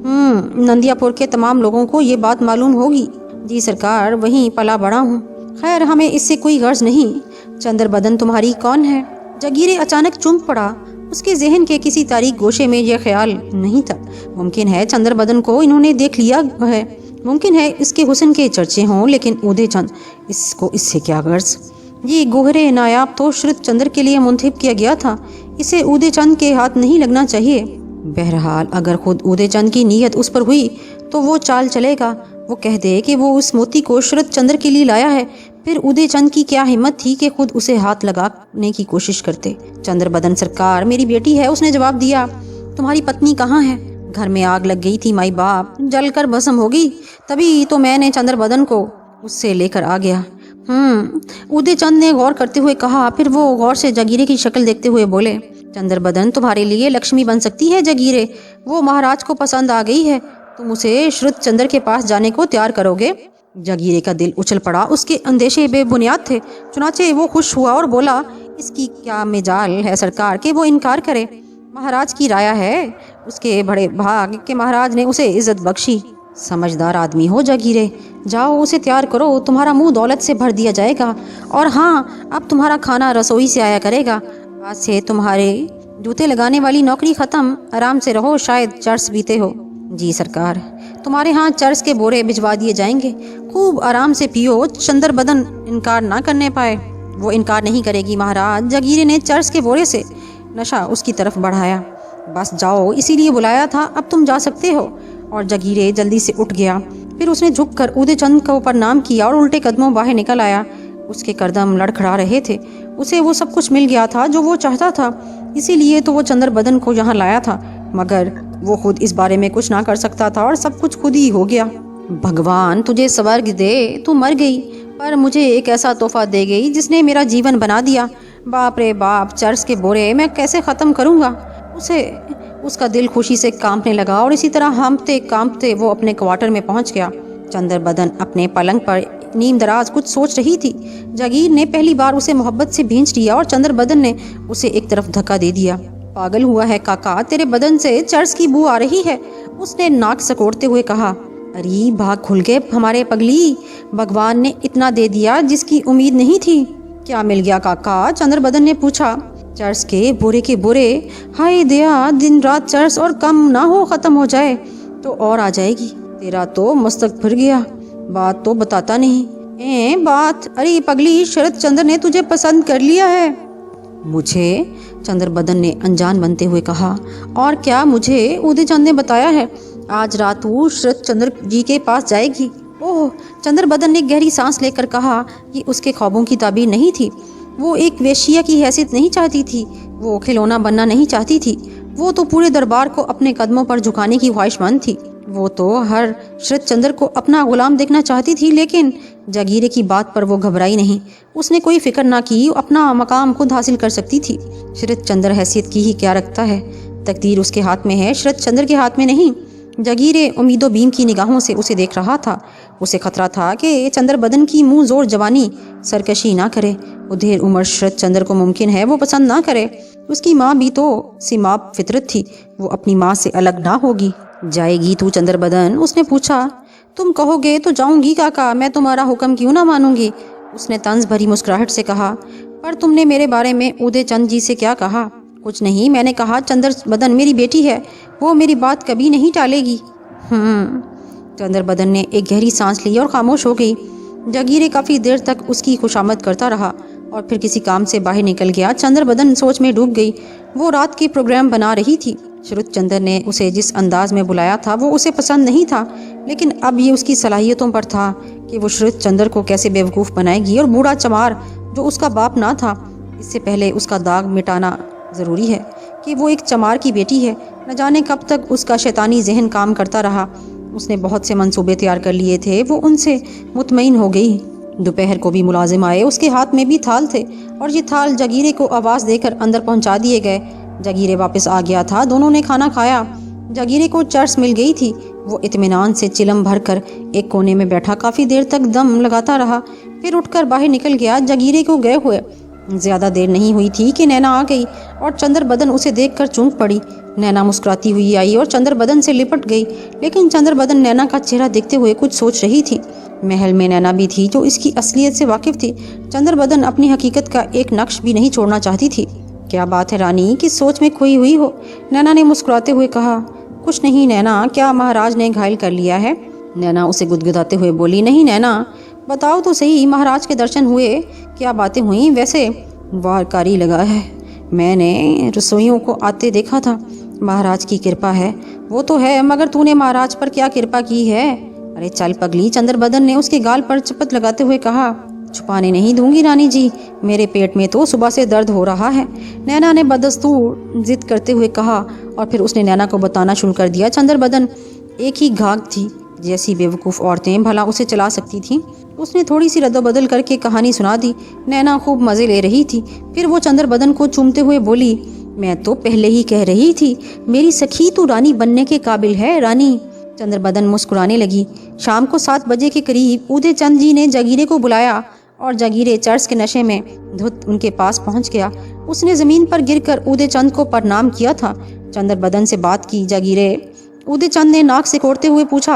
नंदियापुर के तमाम लोगों को ये बात मालूम होगी। जी सरकार, वहीं पला बड़ा हूँ। खैर, हमें इससे कोई गर्ज नहीं। चंद्रबदन तुम्हारी कौन है? जागीरे अचानक चौंक पड़ा। उसके जहन के किसी तारीख गोशे में यह ख्याल नहीं था। मुमकिन है चंद्रबदन को इन्होंने देख लिया है, मुमकिन है इसके हुस्न के चर्चे हों, लेकिन उदय चंद इसको इससे क्या गर्ज? ये गोहरे नायाब तो शरद चंद्र के लिए मुंतखब किया गया था। इसे उदय चंद के हाथ नहीं लगना चाहिए। बहरहाल अगर खुद उदय चंद की नीयत उस पर हुई तो वो चाल चलेगा। वो कह दे कि वो उस मोती को शरद चंद्र के लिए लाया है, फिर उदय चंद की क्या हिम्मत थी कि खुद उसे हाथ लगाने की कोशिश करते। चंद्रबदन सरकार मेरी बेटी है, उसने जवाब दिया। तुम्हारी पत्नी कहाँ है? घर में आग लग गई थी माई बाप, जलकर भस्म हो गई, तभी तो मैंने चंद्रबदन को उससे लेकर आ गया। उदय चंद ने गौर करते हुए कहा। फिर वो गौर से जगीरे की शक्ल देखते हुए बोले, चंद्रबदन तुम्हारे लिए लक्ष्मी बन सकती है जगीरे, वो महाराज को पसंद आ गई है, तुम उसे श्रुत चंद्र के पास जाने को तैयार करोगे? जगीरे का दिल उछल पड़ा, उसके अंदेशे बेबुनियाद थे। चुनाचे वो खुश हुआ और बोला, इसकी क्या मिजाल है सरकार के वो इनकार करे? महाराज की राया है, उसके बड़े भाग के महाराज ने उसे इज्जत बख्शी। समझदार आदमी हो जगीरे, जाओ उसे तैयार करो, तुम्हारा मुंह दौलत से भर दिया जाएगा। और हाँ, अब तुम्हारा खाना रसोई से आया करेगा। आज से तुम्हारे जूते लगाने वाली नौकरी खत्म, आराम से रहो, शायद चर्स बीते हो। जी सरकार, तुम्हारे यहाँ चर्स के बोरे भिजवा दिए जाएंगे, खूब आराम से पियो, चंद्रबदन इनकार ना करने पाए। वो इनकार नहीं करेगी महाराज। जगीरे ने चर्स के बोरे से नशा उसकी तरफ बढ़ाया। बस जाओ, इसीलिए बुलाया था, अब तुम जा सकते हो। और जगीरे जल्दी से उठ गया। फिर उसने झुककर उदय चंद को प्रणाम किया और उल्टे कदमों बाहर निकल आया। उसके कदम लड़खड़ा रहे थे। उसे वो सब कुछ मिल गया था जो वो चाहता था, इसीलिए तो वो चंद्रबदन को यहाँ लाया था। मगर वो खुद इस बारे में कुछ ना कर सकता था और सब कुछ खुद ही हो गया। भगवान तुझे स्वर्ग दे, तू मर गई पर मुझे एक ऐसा तोहफा दे गई जिसने मेरा जीवन बना दिया। बाप रे बाप, चर्च के बोरे मैं कैसे ख़त्म करूँगा? उसका दिल खुशी से कांपने लगा और इसी तरह हाँफते कांपते वो अपने क्वार्टर में पहुंच गया। चंद्रबदन अपने पलंग पर नीम दराज कुछ सोच रही थी। जगीर ने पहली बार उसे मोहब्बत से भींच लिया और चंद्रबदन ने उसे एक तरफ धक्का दे दिया। पागल हुआ है काका, तेरे बदन से चर्च की बू आ रही है, उसने नाक सकोड़ते हुए कहा। अरे भाग खुल गए हमारे पगली, भगवान ने इतना दे दिया जिसकी उम्मीद नहीं थी। क्या मिल गया काका? चंद्रबदन ने पूछा। चर्च के बोरे। हाय दया, दिन रात चर्च और कम ना हो, खत्म हो जाए तो और आ जाएगी। तेरा तो मस्तक फिर गया, बात तो बताता नहीं। बात? अरे पगली, शरद चंद्र ने तुझे पसंद कर लिया है। मुझे? चंद्रबदन ने अनजान बनते हुए कहा। और क्या, मुझे उदय चंद ने बताया है। आज रात तू शरद चंद्र जी के पास जाएगी। ओह, चंद्रबदन ने गहरी सांस लेकर कहा कि उसके ख्वाबों की ताबीर नहीं थी। वो एक वेश्या की हैसियत नहीं चाहती थी, वो खिलौना बनना नहीं चाहती थी। वो तो पूरे दरबार को अपने कदमों पर झुकाने की ख्वाहिशमंद थी। वो तो हर शरद चंद्र को अपना गुलाम देखना चाहती थी। लेकिन जगीरे की बात पर वो घबराई नहीं। उसने कोई फिक्र ना की, अपना मकाम खुद हासिल कर सकती थी। शरद चंद्र हैसियत की ही क्या रखता है, तकदीर उसके हाथ में है, शरद चंद्र के हाथ में नहीं। जगीरे उम्मीदों बीम की निगाहों से उसे देख रहा था। उसे खतरा था कि चंद्रबदन की मुंह जोर जवानी सरकशी ना करे। उधेर उम्र शरद चंद्र को मुमकिन है वो पसंद ना करे। उसकी माँ भी तो सिमाप फितरत थी, वो अपनी माँ से अलग ना होगी। जाएगी तू चंद्रबदन? उसने पूछा। तुम कहोगे तो जाऊंगी काका, मैं तुम्हारा हुक्म क्यों ना मानूंगी, उसने तंज भरी मुस्कुराहट से कहा। पर तुमने मेरे बारे में उदय चंद जी से क्या कहा? कुछ नहीं, मैंने कहा चंद्रबदन मेरी बेटी है, वो मेरी बात कभी नहीं टालेगी। चंद्रबदन ने एक गहरी सांस ली और खामोश हो गई। जगीरे काफ़ी देर तक उसकी खुशामद करता रहा और फिर किसी काम से बाहर निकल गया। चंद्रबदन सोच में डूब गई। वो रात की प्रोग्राम बना रही थी। शरद चंद्र ने उसे जिस अंदाज में बुलाया था वो उसे पसंद नहीं था, लेकिन अब ये उसकी सलाहियतों पर था कि वो शरद चंद्र को कैसे बेवकूफ़ बनाएगी। और बूढ़ा चमार जो उसका बाप ना था, इससे पहले उसका दाग मिटाना ज़रूरी है कि वो एक चमार की बेटी है। न जाने कब तक उसका शैतानी जहन काम करता रहा। उसने बहुत से मंसूबे तैयार कर लिए थे, वो उनसे मुतमईन हो गई। दोपहर को भी मुलाजिम आए, उसके हाथ में भी थाल थे और ये थाल जगीरे को आवाज़ देकर अंदर पहुंचा दिए गए। जगीरे वापस आ गया था। दोनों ने खाना खाया। जगीरे को चर्च मिल गई थी। वो इत्मीनान से चिलम भर कर एक कोने में बैठा काफ़ी देर तक दम लगाता रहा, फिर उठकर बाहर निकल गया। जगीरे को गए हुए ज़्यादा देर नहीं हुई थी कि नैना आ गई और चंद्रबदन उसे देखकर चौंक पड़ी। नैना मुस्कुराती हुई आई और चंद्रबदन से लिपट गई, लेकिन चंद्रबदन नैना का चेहरा देखते हुए कुछ सोच रही थी। महल में नैना भी थी जो इसकी असलियत से वाकिफ थी। चंद्रबदन अपनी हकीकत का एक नक्श भी नहीं छोड़ना चाहती थी। क्या बात है रानी, किस सोच में खोई हुई हो? नैना ने मुस्कुराते हुए कहा। कुछ नहीं नैना, क्या महाराज ने घायल कर लिया है? नैना उसे गुदगुदाते हुए बोली। नहीं नैना, बताओ तो सही, महाराज के दर्शन हुए? क्या बातें हुई? वैसे वारकारी लगा है, मैंने रसोइयों को आते देखा था। महाराज की कृपा है। वो तो है, मगर तूने महाराज पर क्या कृपा की है? अरे चल पगली, चंद्रबदन ने उसके गाल पर चपत लगाते हुए कहा। छुपाने नहीं दूंगी रानी जी, मेरे पेट में तो सुबह से दर्द हो रहा है, नैना ने बदस्तूर जिद करते हुए कहा। और फिर उसने नैना को बताना शुरू कर दिया। चंद्रबदन एक ही घाघ थी, जैसी बेवकूफ़ औरतें भला उसे चला सकती थीं। उसने थोड़ी सी रद्दबदल करके कहानी सुना दी। नैना खूब मज़े ले रही थी। फिर वो चंद्रबदन को चूमते हुए बोली, मैं तो पहले ही कह रही थी मेरी सखी तू रानी बनने के काबिल है रानी। चंद्रबदन मुस्कुराने लगी। शाम को 7 बजे के करीब उदय चंद जी ने जागीरे को बुलाया और जागीरे चर्च के नशे में धुत उनके पास पहुंच गया। उसने ज़मीन पर गिरकर उदय चंद को प्रणाम किया था। चंद्रबदन से बात की जागीरे। उदय चंद ने नाक सिकोड़ते हुए पूछा,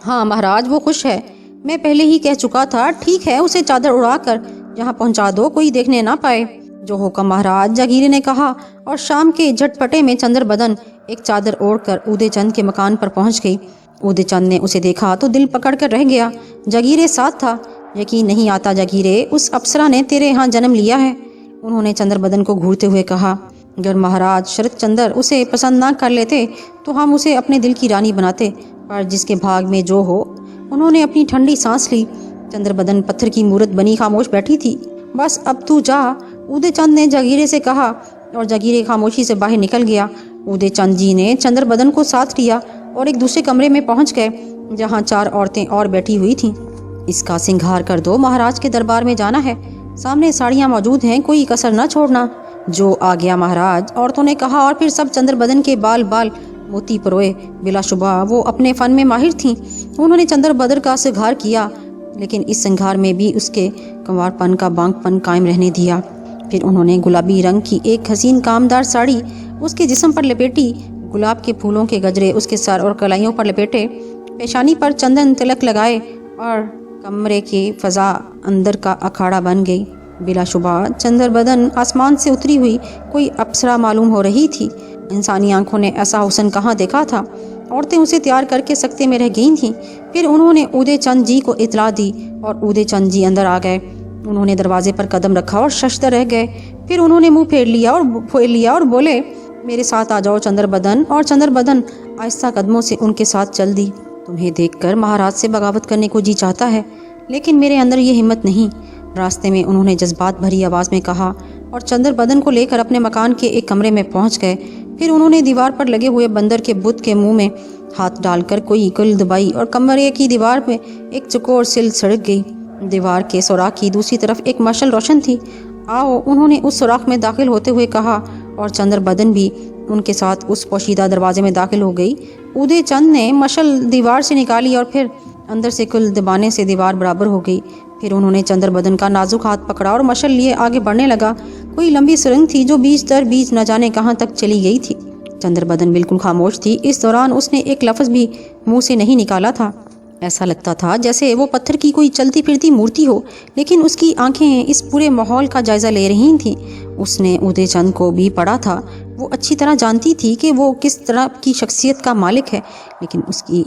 हाँ महाराज, वो खुश है। मैं पहले ही कह चुका था, ठीक है, उसे चादर उड़ाकर यहाँ पहुँचा दो, कोई देखने ना पाए। जो हुक्म महाराज, जागीरे ने कहा। और शाम के झटपटे में चंद्रबदन एक चादर ओढ़कर उदय चंद के मकान पर पहुँच गई। उदय चंद ने उसे देखा तो दिल पकड़ कर रह गया। जागीरे साथ था। यकीन नहीं आता जागीरे, उस अप्सरा ने तेरे यहाँ जन्म लिया है। उन्होंने चंद्रबदन को घूरते हुए कहा। अगर महाराज शरद चंद्र उसे पसंद ना कर लेते तो हम उसे अपने दिल की रानी बनाते, पर जिसके भाग में जो हो। उन्होंने अपनी ठंडी सांस ली। चंद्रबदन पत्थर की मूरत बनी खामोश बैठी थी। बस अब तू जा, उदय चंद ने जागीरे से कहा और जागीरे खामोशी से बाहर निकल गया। उदय चंद जी ने चंद्रबदन को साथ लिया और एक दूसरे कमरे में पहुंच गए, जहां 4 औरतें और बैठी हुई थीं। इसका सिंगार कर दो, महाराज के दरबार में जाना है, सामने साड़ियां मौजूद हैं, कोई कसर न छोड़ना। जो आ गया महाराज, औरतों ने कहा। और फिर सब चंद्रबदन के बाल बाल मोती परोए। बिलाशुबा वो अपने फन में माहिर थीं। उन्होंने चंद्रबदन का सिंगार किया, लेकिन इस सिंगार में भी उसके कंवारपन का बांकपन कायम रहने दिया। फिर उन्होंने गुलाबी रंग की एक हसीन कामदार साड़ी उसके जिस्म पर लपेटी, गुलाब के फूलों के गजरे उसके सर और कलाइयों पर लपेटे, पेशानी पर चंदन तिलक लगाए और कमरे की फजा अंदर का अखाड़ा बन गई। बिलाशुबा चंद्रबदन आसमान से उतरी हुई कोई अप्सरा मालूम हो रही थी। इंसानी आंखों ने ऐसा हुस्न कहाँ देखा था। औरतें उसे तैयार करके सकते में रह गई थीं। फिर उन्होंने उदय चंद जी को इतला दी और उदय चंद जी अंदर आ गए। उन्होंने दरवाजे पर कदम रखा और शशद रह गए। फिर उन्होंने मुंह फेर लिया और बोले, मेरे साथ आ जाओ चंद्रबदन। और चंद्रबदन आहिस्ता कदमों से उनके साथ चल दी। तुम्हें देखकर महाराज से बगावत करने को जी चाहता है, लेकिन मेरे अंदर ये हिम्मत नहीं, रास्ते में उन्होंने जज्बात भरी आवाज़ में कहा और चंद्रबदन को लेकर अपने मकान के एक कमरे में पहुंच गए। फिर उन्होंने दीवार पर लगे हुए बंदर के बुत के मुंह में हाथ डालकर कोई कुल दबाई और कमरे की दीवार में एक चकोर सिल सड़क गई। दीवार के सुराख की दूसरी तरफ एक मशल रोशन थी। आओ, उन्होंने उस सुराख में दाखिल होते हुए कहा और चंद्रबदन भी उनके साथ उस पोशीदा दरवाजे में दाखिल हो गई। उदय चंद ने मशल दीवार से निकाली और फिर अंदर से कुल दबाने से दीवार बराबर हो गई। फिर उन्होंने चंद्रबदन का नाजुक हाथ पकड़ा और मशल लिए आगे बढ़ने लगा। कोई लंबी सुरंग थी जो बीच दर बीच न जाने कहाँ तक चली गई थी। चंद्रबदन बिल्कुल खामोश थी। इस दौरान उसने एक लफ्ज़ भी मुंह से नहीं निकाला था। ऐसा लगता था जैसे वो पत्थर की कोई चलती फिरती मूर्ति हो, लेकिन उसकी आंखें इस पूरे माहौल का जायजा ले रही थीं। उसने उदय चंद को भी पढ़ा था। वो अच्छी तरह जानती थी कि वो किस तरह की शख्सियत का मालिक है, लेकिन उसकी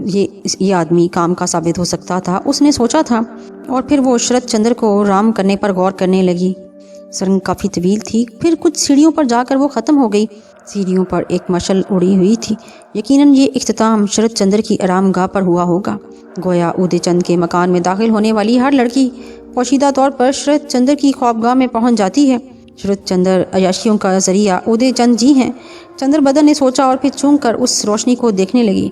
ये आदमी काम का साबित हो सकता था, उसने सोचा था। और फिर वो शरद चंद्र को राम करने पर गौर करने लगी। सुरंग काफ़ी तवील थी। फिर कुछ सीढ़ियों पर जाकर वो ख़त्म हो गई। सीढ़ियों पर एक मशल उड़ी हुई थी। यकीनन ये इख्तिताम शरद चंद्र की आरामगाह पर हुआ होगा। गोया उदय चंद के मकान में दाखिल होने वाली हर लड़की पोशीदा तौर पर शरद चंद्र की ख्वाबगाह में पहुंच जाती है। शरद चंद्र अयाशियों का जरिया उदय चंद जी हैं। चंद्रबदन ने सोचा और फिर चूम कर उस रोशनी को देखने लगी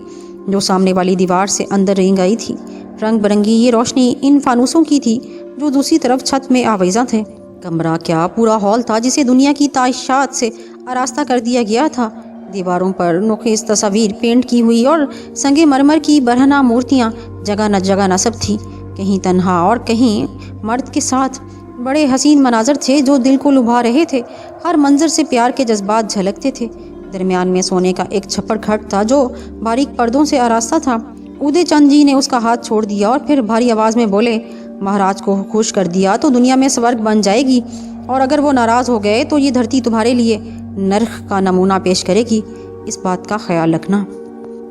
जो सामने वाली दीवार से अंदर रेंग आई थी। रंग बिरंगी ये रोशनी इन फानूसों की थी जो दूसरी तरफ छत में आवेजा थे। कमरा क्या, पूरा हॉल था जिसे दुनिया की ताइशात से आरास्ता कर दिया गया था। दीवारों पर नोखेज तस्वीर पेंट की हुई और संगे मरमर की बरहना मूर्तियाँ जगह नसब थी, कहीं तन्हा और कहीं मर्द के साथ। बड़े हसीन मनाजर थे जो दिल को लुभा रहे थे। हर मंजर से प्यार के जज्बात झलकते थे। दरमियान में सोने का एक छप्पर खट था जो बारीक पर्दों से आरास्ता था। उदय चंद जी ने उसका हाथ छोड़ दिया और फिर भारी आवाज़ में बोले, महाराज को खुश कर दिया तो दुनिया में स्वर्ग बन जाएगी, और अगर वो नाराज़ हो गए तो ये धरती तुम्हारे लिए नर्क का नमूना पेश करेगी। इस बात का ख्याल रखना।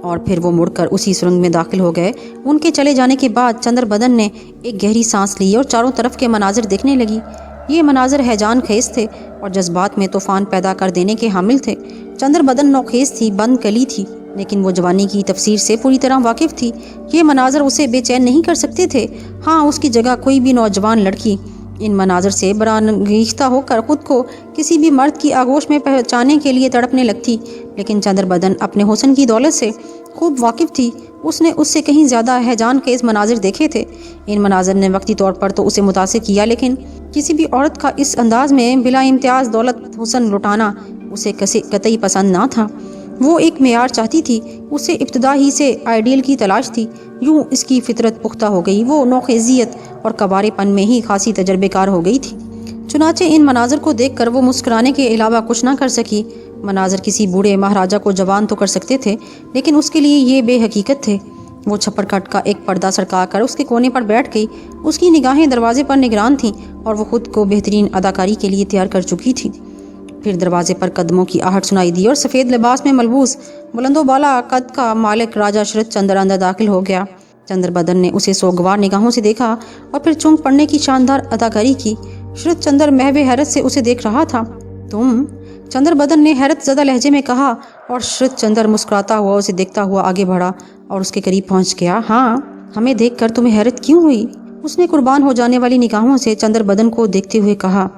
और फिर वो मुड़कर उसी सुरंग में दाखिल हो गए। उनके चले जाने के बाद चंद्रबदन ने एक गहरी सांस ली और चारों तरफ के मनाजिर देखने लगी। ये मनाजिर हैजान खेज थे और जज्बात में तूफान पैदा कर देने के हामिल थे। चंद्रबदन नौखेज थी, बंद कली थी। लेकिन वो जवानी की तफसीर से पूरी तरह वाकिफ़ थी। ये मनाजर उसे बेचैन नहीं कर सकते थे। हाँ, उसकी जगह कोई भी नौजवान लड़की इन मनाजर से बरांगीख्ता होकर ख़ुद को किसी भी मर्द की आगोश में पहचाने के लिए तड़पने लगती। लेकिन चंद्रबदन अपने हुस्न की दौलत से खूब वाकिफ़ थी। उसने उससे कहीं ज़्यादा हैजान के इस मनाजिर देखे थे। इन मनाजिर ने वक्ती तौर पर तो उसे मुतासिर किया, लेकिन किसी भी औरत का इस अंदाज में बिला इम्तियाज़ दौलत हुस्न लुटाना उसे कतई पसंद ना था। वो एक मेयार चाहती थी। उसे इब्तिदा ही से आइडियल की तलाश थी। यूँ इसकी फितरत पुख्ता हो गई। वो नौखेजियत और कबारेपन में ही खासी तजर्बेकार हो गई थी। चुनाचे इन मनाजर को देख कर वो मुस्कुराने के अलावा कुछ ना कर सकी। मनाजर किसी बूढ़े महाराजा को जवान तो कर सकते थे, लेकिन उसके लिए ये बेहकीकत थे। वो छप्परकट का एक पर्दा सरका कर उसके कोने पर बैठ गई। उसकी निगाहें दरवाजे पर निगरान थीं और वो खुद को बेहतरीन अदाकारी के लिए तैयार कर चुकी थी। फिर दरवाजे पर कदमों की आहट सुनाई दी और सफ़ेद लिबास में मलबूस बुलंदोबाला कद का मालिक राजा शरद चंद्र अंदर दाखिल हो गया। चंद्रबदन ने उसे सोगवार निगाहों से देखा और फिर चौंक पड़ने की शानदार अदाकारी की। शरद चंद्र महवे हैरत से उसे देख रहा था। तुम? चंद्रबदन ने हैरत ज़दा लहजे में कहा और शरद चंद्र मुस्कुराता हुआ उसे देखता हुआ आगे बढ़ा और उसके करीब पहुंच गया। हाँ, हमें देखकर तुम्हें हैरत क्यों हुई? उसने कुर्बान हो जाने वाली निगाहों से चंद्रबदन को देखते हुए कहा।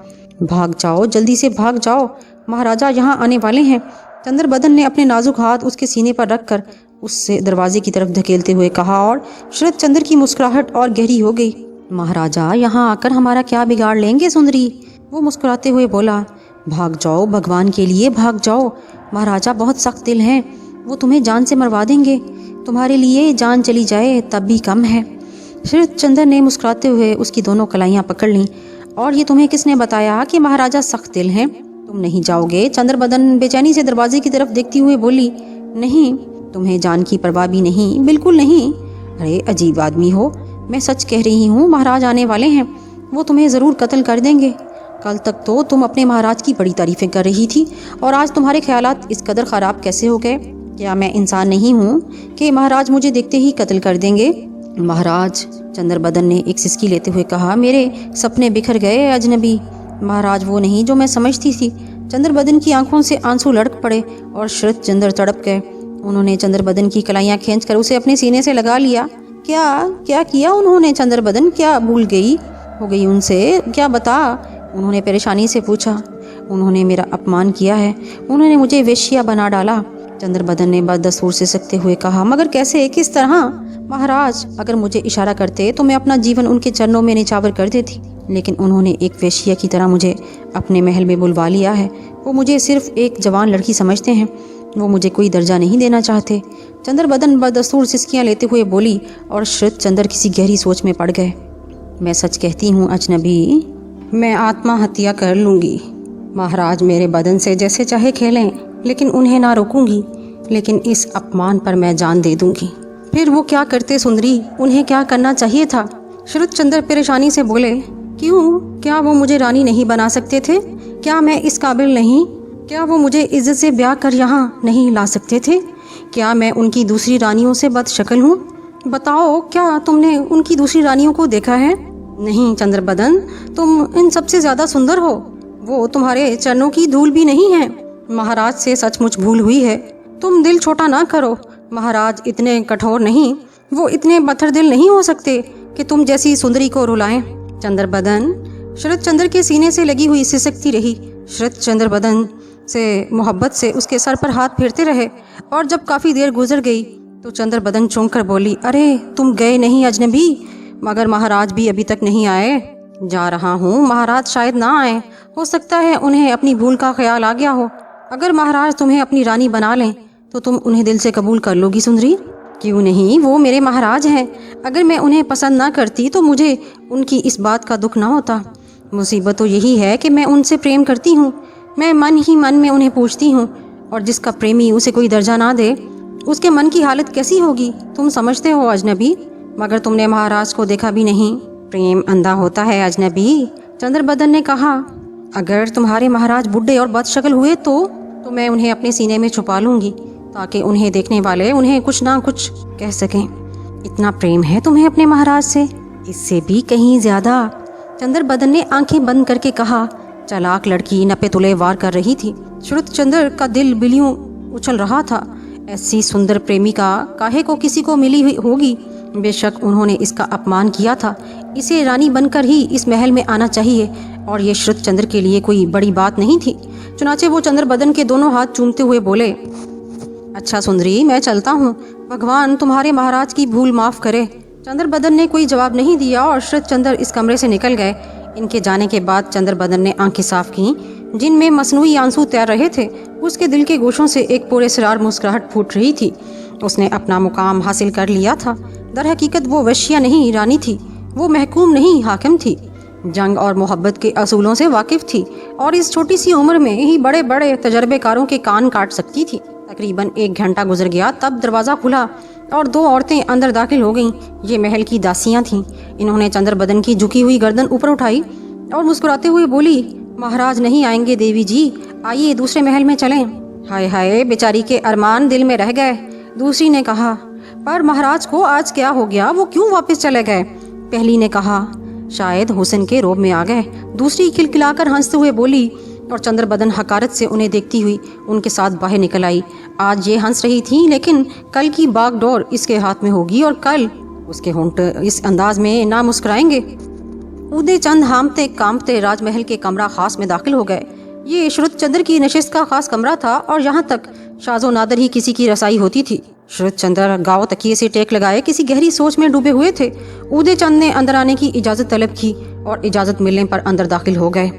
भाग जाओ, जल्दी से भाग जाओ, महाराजा यहाँ आने वाले हैं। चंद्रबदन ने अपने नाजुक हाथ उसके सीने पर रखकर उससे दरवाजे की तरफ धकेलते हुए कहा और शरद चंद्र की मुस्कुराहट और गहरी हो गई। महाराजा यहाँ आकर हमारा क्या बिगाड़ लेंगे सुंदरी? वो मुस्कुराते हुए बोला। भाग जाओ, भगवान के लिए भाग जाओ। महाराजा बहुत सख्त दिल हैं, वो तुम्हें जान से मरवा देंगे। तुम्हारे लिए जान चली जाए तब भी कम है। शरद चंद्र ने मुस्कुराते हुए उसकी दोनों कलाइयाँ पकड़ लीं। और ये तुम्हें किसने बताया कि महाराजा सख्त दिल हैं? तुम नहीं जाओगे? चंद्रबदन बेचैनी से दरवाजे की तरफ देखती हुए बोली। नहीं, तुम्हें जान की परवाह भी नहीं? बिल्कुल नहीं। अरे अजीब आदमी हो, मैं सच कह रही हूँ, महाराज आने वाले हैं। वो तुम्हें ज़रूर कत्ल कर देंगे। कल तक तो तुम अपने महाराज की बड़ी तारीफ़ें कर रही थी और आज तुम्हारे ख्यालात इस कदर ख़राब कैसे हो गए? क्या मैं इंसान नहीं हूँ कि महाराज मुझे देखते ही कत्ल कर देंगे? महाराज, चंद्रबदन ने एक सिसकी लेते हुए कहा, मेरे सपने बिखर गए अजनबी। महाराज वो नहीं जो मैं समझती थी। चंद्रबदन की आंखों से आंसू लड़क पड़े और शरद चंद्र तड़प गए। उन्होंने चंद्रबदन की कलाइयाँ खींचकर उसे अपने सीने से लगा लिया। क्या किया उन्होंने? चंद्रबदन क्या भूल गई हो गई उनसे? क्या बता? उन्होंने परेशानी से पूछा। उन्होंने मेरा अपमान किया है, उन्होंने मुझे वेश्या बना डाला। चंद्रबदन ने बदस्तूर से सकते हुए कहा। मगर कैसे, किस तरह? महाराज, अगर मुझे इशारा करते तो मैं अपना जीवन उनके चरणों में निछावर कर देती, लेकिन उन्होंने एक वेश्या की तरह मुझे अपने महल में बुलवा लिया है। वो मुझे सिर्फ एक जवान लड़की समझते हैं, वो मुझे कोई दर्जा नहीं देना चाहते। चंद्रबदन बदस्तूर सिसकियाँ लेते हुए बोली और शरद चंद्र किसी गहरी सोच में पड़ गए। मैं सच कहती हूँ अजनबी, मैं आत्महत्या कर लूँगी। महाराज मेरे बदन से जैसे चाहे खेलें, लेकिन उन्हें ना रोकूंगी। लेकिन इस अपमान पर मैं जान दे दूंगी। फिर वो क्या करते सुंदरी? उन्हें क्या करना चाहिए था? शरद चंद्र परेशानी से बोले। क्यों? क्या वो मुझे रानी नहीं बना सकते थे? क्या मैं इस काबिल नहीं? क्या वो मुझे इज्जत से ब्याह कर यहाँ नहीं ला सकते थे? क्या मैं उनकी दूसरी रानियों से बदशक्ल हूँ? बताओ, क्या तुमने उनकी दूसरी रानियों को देखा है? नहीं चंद्रबदन, तुम इन सबसे ज़्यादा सुंदर हो। वो तुम्हारे चरणों की धूल भी नहीं है। महाराज से सचमुच भूल हुई है। तुम दिल छोटा ना करो। महाराज इतने कठोर नहीं, वो इतने पत्थर दिल नहीं हो सकते कि तुम जैसी सुंदरी को रुलाएं। चंद्रबदन शरद चंद्र के सीने से लगी हुई सिसकती रही। शरद चंद्रबदन से मोहब्बत से उसके सर पर हाथ फेरते रहे और जब काफ़ी देर गुजर गई तो चंद्रबदन चौंक कर बोली। अरे तुम गए नहीं अजनबी? मगर महाराज भी अभी तक नहीं आए। जा रहा हूँ, महाराज शायद ना आए। हो सकता है उन्हें अपनी भूल का ख्याल आ गया हो। अगर महाराज तुम्हें अपनी रानी बना लें तो तुम उन्हें दिल से कबूल कर लोगी सुंदरी? क्यों नहीं, वो मेरे महाराज हैं। अगर मैं उन्हें पसंद ना करती तो मुझे उनकी इस बात का दुख ना होता। मुसीबत तो यही है कि मैं उनसे प्रेम करती हूँ। मैं मन ही मन में उन्हें पूछती हूँ, और जिसका प्रेमी उसे कोई दर्जा ना दे, उसके मन की हालत कैसी होगी तुम समझते हो अजनबी? मगर तुमने महाराज को देखा भी नहीं। प्रेम अंधा होता है अजनबी। चंद्रबदन ने कहा। अगर तुम्हारे महाराज बुढ़े और बदशक्ल हुए तो मैं उन्हें अपने सीने में छुपा लूँगी, ताकि उन्हें देखने वाले उन्हें कुछ ना कुछ कह सकें। इतना प्रेम है तुम्हें अपने महाराज से? इससे भी कहीं ज़्यादा। चंद्रबदन ने आंखें बंद करके कहा। चालाक लड़की नपे तुले वार कर रही थी। शरद चंद्र का दिल बिलियों उछल रहा था। ऐसी सुंदर प्रेमिका काहे को किसी को मिली हुई होगी। बेशक उन्होंने इसका अपमान किया था, इसे रानी बनकर ही इस महल में आना चाहिए और ये श्रुतचंद्र के लिए कोई बड़ी बात नहीं थी। चुनाचे वो चंद्रबदन के दोनों हाथ चूमते हुए बोले, अच्छा सुंदरी, मैं चलता हूँ, भगवान तुम्हारे महाराज की भूल माफ़ करे। चंद्रबदन ने कोई जवाब नहीं दिया और श्रुतचंद्र इस कमरे से निकल गए। इनके जाने के बाद चंद्रबदन ने आंखें साफ की, जिनमें मसनूई आंसू तैर रहे थे। उसके दिल के गोशों से एक पुरस्कार मुस्कुराहट फूट रही थी। उसने अपना मुकाम हासिल कर लिया था। दर हकीकत वो वशिया नहीं, रानी थी। वो महकूम नहीं, हाकिम थी। जंग और मोहब्बत के असूलों से वाकिफ थी और इस छोटी सी उम्र में ही बड़े बड़े तजर्बेकारों के कान काट सकती थी। तकरीबन 1 घंटा गुजर गया, तब दरवाज़ा खुला और 2 औरतें अंदर दाखिल हो गईं। ये महल की दासियां थीं। इन्होंने चंद्रबदन की झुकी हुई गर्दन ऊपर उठाई और मुस्कुराते हुए बोली, महाराज नहीं आएंगे देवी जी, आइए दूसरे महल में चलें। हाय हाय, बेचारी के अरमान दिल में रह गए। दूसरी ने कहा, पर महाराज को आज क्या हो गया, वो क्यों वापस चले गए। पहली ने कहा, शायद हुस्न के रोब में आ गए। दूसरी खिलखिलाकर हंसते हुए बोली और चंद्रबदन हकारत से उन्हें देखती हुई उनके साथ बाहर निकल आई। आज ये हंस रही थी, लेकिन कल की बागडोर इसके हाथ में होगी और कल उसके होंठ इस अंदाज में ना मुस्कुराएंगे। उदय चंद हामते कांपते राजमहल के कमरा खास में दाखिल हो गए। ये श्रुतचंद्र की नशिस्त का खास कमरा था और यहाँ तक शाजो नादर ही किसी की रसाई होती थी। श्रुतचंद्र गाँव तकिए से टेक लगाए किसी गहरी सोच में डूबे हुए थे। उदय चंद ने अंदर आने की इजाजत तलब की और इजाजत मिलने पर अंदर दाखिल हो गए।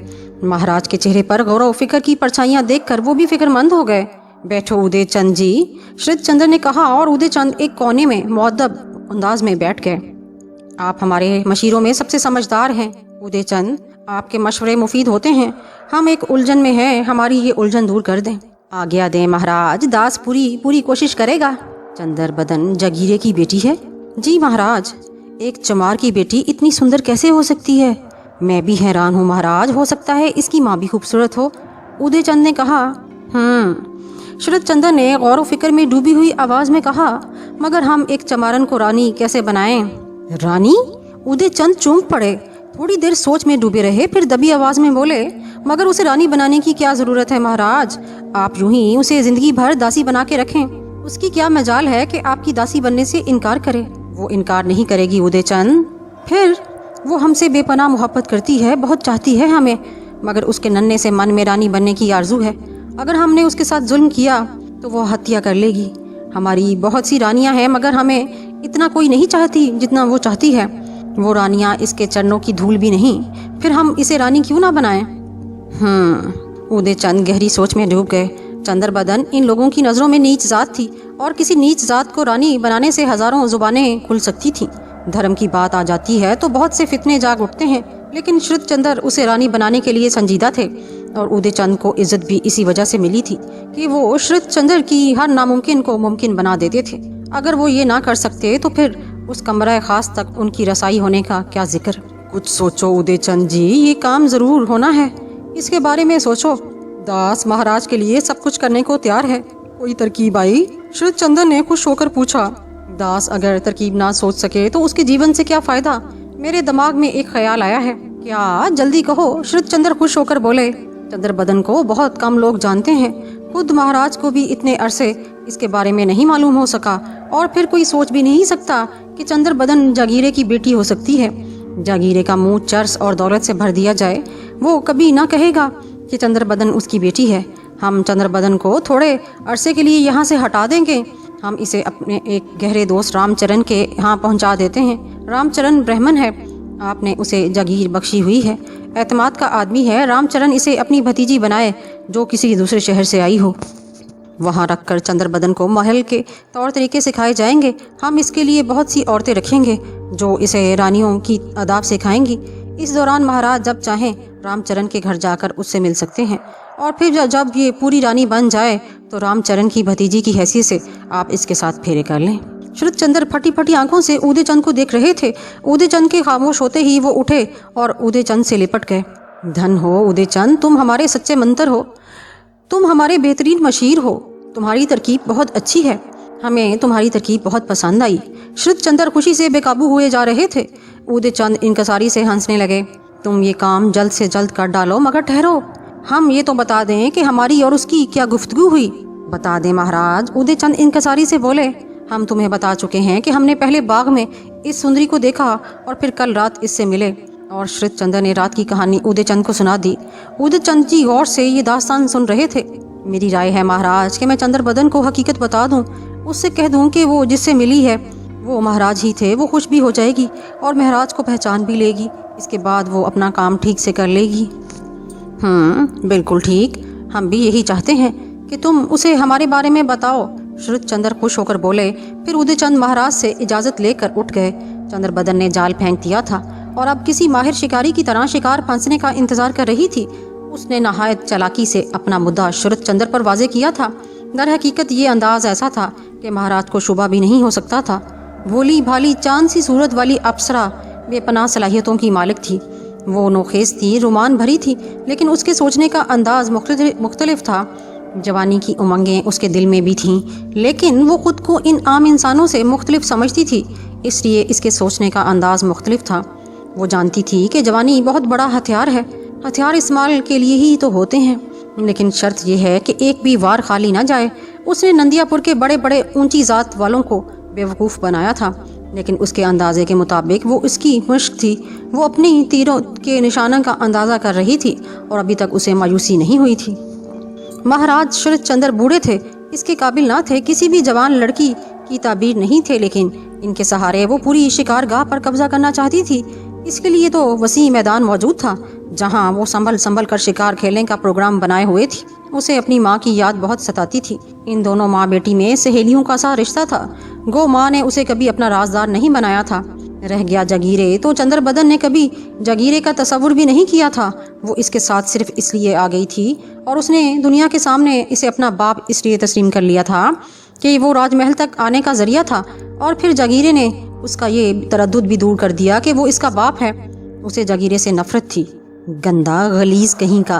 महाराज के चेहरे पर गौरव फिक्र की परछाइयां देखकर वो भी फिक्रमंद हो गए। बैठो उदय चंद जी, श्रुतचंद्र ने कहा और उदय चंद एक कोने में मुअद्दब अंदाज में बैठ गए। आप हमारे मशीरों में सबसे समझदार हैं उदय चंद, आपके मशवरे मुफीद होते हैं। हम एक उलझन में हैं, हमारी ये उलझन दूर कर दें। आज्ञा दें महाराज, दास पूरी कोशिश करेगा। चंद्रबदन जगीरे की बेटी है? जी महाराज। एक चमार की बेटी इतनी सुंदर कैसे हो सकती है? मैं भी हैरान हूँ महाराज, हो सकता है इसकी माँ भी खूबसूरत हो। उदय चंद ने कहा। श्रुतचंद्र ने गौर फिक्र में डूबी हुई आवाज में कहा, मगर हम एक चमारन को रानी कैसे बनाएं? रानी? उदय चंद चौंक पड़े। थोड़ी देर सोच में डूबे रहे, फिर दबी आवाज में बोले, मगर उसे रानी बनाने की क्या जरूरत है महाराज? आप यूं ही उसे जिंदगी भर दासी बना के रखें। उसकी क्या मजाल है कि आपकी दासी बनने से इनकार करे? वो इनकार नहीं करेगी उदय चंद। फिर वो हमसे बेपनाह मोहब्बत करती है, बहुत चाहती है हमें, मगर उसके नन्हे से मन में रानी बनने की आरजू है। अगर हमने उसके साथ जुल्म किया तो वो हत्या कर लेगी। हमारी बहुत सी रानियां हैं, मगर हमें इतना कोई नहीं चाहती जितना वो चाहती है। वो रानियां इसके चरणों की धूल भी नहीं, फिर हम इसे रानी क्यों ना बनाएं? उदय चंद गहरी सोच में डूब गए। चंद्रबदन इन लोगों की नज़रों में नीच जात थी और किसी नीच जात को रानी बनाने से हजारों जुबानें खुल सकती थीं। धर्म की बात आ जाती है तो बहुत से फितने जाग उठते हैं, लेकिन श्रुतचंद्र उसे रानी बनाने के लिए संजीदा थे और उदय चंद को इज्जत भी इसी वजह से मिली थी कि वो श्रुतचंद्र की हर नामुमकिन को मुमकिन बना देते थे। अगर वो ये ना कर सकते तो फिर उस कमरा खास तक उनकी रसाई होने का क्या जिक्र। कुछ सोचो उदय चंद जी, ये काम जरूर होना है, इसके बारे में सोचो। दास महाराज के लिए सब कुछ करने को तैयार है, कोई तरकीब आई? श्रुतचंद्र ने खुश होकर पूछा। दास अगर तरकीब ना सोच सके तो उसके जीवन से क्या फायदा? मेरे दिमाग में एक ख्याल आया है। क्या? जल्दी कहो। श्रुतचंद्र खुश होकर बोले। चंद्रबदन को बहुत कम लोग जानते हैं, खुद महाराज को भी इतने अरसे इसके बारे में नहीं मालूम हो सका, और फिर कोई सोच भी नहीं सकता कि चंद्रबदन जागीरे की बेटी हो सकती है। जागीरे का मुंह चर्स और दौलत से भर दिया जाए, वो कभी ना कहेगा कि चंद्रबदन उसकी बेटी है। हम चंद्रबदन को थोड़े अरसे के लिए यहाँ से हटा देंगे। हम इसे अपने एक गहरे दोस्त रामचरण के यहाँ पहुँचा देते हैं। रामचरण ब्राह्मण है, आपने उसे जागीर बख्शी हुई है, एतमाद का आदमी है। रामचरण इसे अपनी भतीजी बनाए जो किसी दूसरे शहर से आई हो। वहाँ रखकर चंद्रबदन को महल के तौर तरीके सिखाए जाएंगे। हम इसके लिए बहुत सी औरतें रखेंगे जो इसे रानियों की आदाब सिखाएंगी। इस दौरान महाराज जब चाहें रामचरण के घर जाकर उससे मिल सकते हैं, और फिर जब ये पूरी रानी बन जाए तो रामचरण की भतीजी की हैसियत से आप इसके साथ फेरे कर लें। श्रुतचंद्र फटी फटी आंखों से उदय चंद को देख रहे थे। उदय चंद के खामोश होते ही वो उठे और उदय चंद से लिपट गए। धन हो उदय चंद, तुम हमारे सच्चे मंत्र हो, तुम हमारे बेहतरीन मशीर हो। तुम्हारी तरकीब बहुत अच्छी है, हमें तुम्हारी तरकीब बहुत पसंद आई। श्रुतचंद्र खुशी से बेकाबू हुए जा रहे थे। उदय चंद इनकसारी से हंसने लगे। तुम ये काम जल्द से जल्द कर डालो, मगर ठहरो, हम ये तो बता दें कि हमारी और उसकी क्या गुफ्तगू हुई। बता दें महाराज, उदय चंद इंकसारी से बोले, हम तुम्हें बता चुके हैं कि हमने पहले बाग में इस सुंदरी को देखा और फिर कल रात इससे मिले। और श्रीत चंद्र ने रात की कहानी उदय चंद को सुना दी। उदय चंद जी गौर से ये दास्तान सुन रहे थे। मेरी राय है महाराज कि मैं चंद्र बदन को हकीकत बता दूं, उससे कह दूं कि वो जिससे मिली है वो महाराज ही थे। वो खुश भी हो जाएगी और महाराज को पहचान भी लेगी। इसके बाद वो अपना काम ठीक से कर लेगी। बिल्कुल ठीक, हम भी यही चाहते हैं कि तुम उसे हमारे बारे में बताओ। श्रीत चंद्र खुश होकर बोले। फिर उदय चंद महाराज से इजाज़त लेकर उठ गए। चंद्र बदन ने जाल फेंक दिया था और अब किसी माहिर शिकारी की तरह शिकार फंसने का इंतजार कर रही थी। उसने नहायत चालाकी से अपना मुद्दा श्रीत चंद्र पर वाजे किया था। दर हकीकत ये अंदाज ऐसा था कि महाराज को शुबा भी नहीं हो सकता था। भोली भाली चांद सी सूरत वाली अप्सरा बेपनाह सलाहियतों की मालिक थी। वो नोखेज थी, रुमान भरी थी, लेकिन उसके सोचने का अंदाज मुख्तलिफ था। जवानी की उमंगें उसके दिल में भी थीं, लेकिन वो खुद को इन आम इंसानों से मुख्तलिफ समझती थी, इसलिए इसके सोचने का अंदाज मुख्तलिफ था। वो जानती थी कि जवानी बहुत बड़ा हथियार है। हथियार इस्तेमाल के लिए ही तो होते हैं, लेकिन शर्त यह है कि एक भी वार खाली ना जाए। उसने नंदियापुर के बड़े बड़े ऊंची जात वालों को बेवकूफ़ बनाया था, लेकिन उसके अंदाजे के मुताबिक वो इसकी मश्क थी। वो अपनी तीरों के निशानों का अंदाज़ा कर रही थी और अभी तक उसे मायूसी नहीं हुई थी। महाराज श्रीत चंद्र बूढ़े थे, इसके काबिल ना थे, किसी भी जवान लड़की की ताबीर नहीं थे, लेकिन इनके सहारे वो पूरी शिकारगाह पर कब्जा करना चाहती थी। इसके लिए तो वसी मैदान मौजूद था, जहां वो संभल संभल कर शिकार खेलने का प्रोग्राम बनाए हुए थी। उसे अपनी माँ की याद बहुत सताती थी। इन दोनों माँ बेटी में सहेलियों का सा रिश्ता था। गो माँ ने उसे कभी अपना राजदार नहीं बनाया था। रह गया जगीरे, तो चंद्र बदन ने कभी जगीरे का तस्वुर भी नहीं किया था। वो इसके साथ सिर्फ इसलिए आ गई थी और उसने दुनिया के सामने इसे अपना बाप इसलिए तस्लीम कर लिया था कि वो राजमहल तक आने का जरिया था। और फिर जगीरे ने उसका ये तरद्दुद भी दूर कर दिया कि वो इसका बाप है। उसे जगीरे से नफरत थी, गंदा गलीज कहीं का।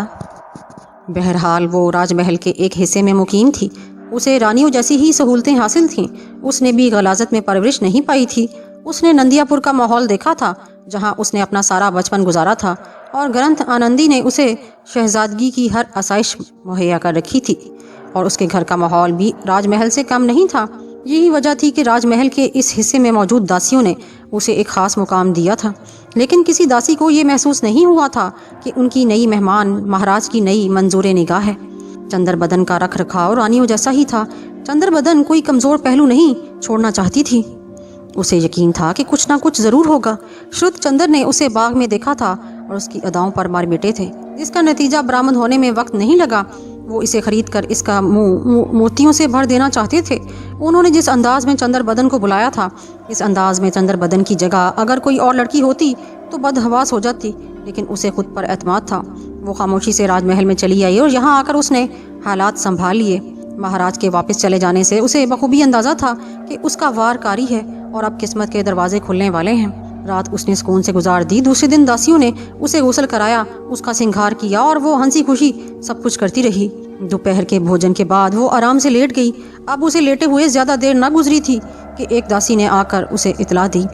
बहरहाल वो राजमहल के एक हिस्से में मुकीम थी। उसे रानियों जैसी ही सहूलतें हासिल थीं। उसने भी गलाजत में परवरिश नहीं पाई थी। उसने नंदियापुर का माहौल देखा था, जहां उसने अपना सारा बचपन गुजारा था, और ग्रंथ आनंदी ने उसे शहजादगी की हर आसाइश मुहैया कर रखी थी। और उसके घर का माहौल भी राजमहल से कम नहीं था। यही वजह थी कि राजमहल के इस हिस्से में मौजूद दासियों ने उसे एक ख़ास मुकाम दिया था। लेकिन किसी दासी को ये महसूस नहीं हुआ था कि उनकी नई मेहमान महाराज की नई मंजूर निगाह है। चंद्र बदन का रख रखाव रानियों जैसा ही था। चंद्र बदन कोई कमज़ोर पहलू नहीं छोड़ना चाहती थी। उसे यकीन था कि कुछ ना कुछ ज़रूर होगा। श्रुत चंद्र ने उसे बाग में देखा था और उसकी अदाओं पर मार मिटे थे, जिसका नतीजा बरामद होने में वक्त नहीं लगा। वो इसे खरीद कर इसका मुंह मोतियों से भर देना चाहते थे। उन्होंने जिस अंदाज में चंद्र बदन को बुलाया था, इस अंदाज में चंद्र बदन की जगह अगर कोई और लड़की होती तो बदहवास हो जाती, लेकिन उसे खुद पर एतमाद था। वो खामोशी से राजमहल में चली आई और यहाँ आकर उसने हालात संभाल लिए। महाराज के वापस चले जाने से उसे बखूबी अंदाज़ा था कि उसका वार कारी है और अब किस्मत के दरवाजे खुलने वाले हैं। रात उसने सुकून से गुजार दी। दूसरे दिन दासियों ने उसे गुस्ल कराया, उसका सिंगार किया और वो हंसी खुशी सब कुछ करती रही। दोपहर के भोजन के बाद वो आराम से लेट गई। अब उसे लेटे हुए ज़्यादा देर न गुजरी थी कि एक दासी ने आकर उसे इतला दी,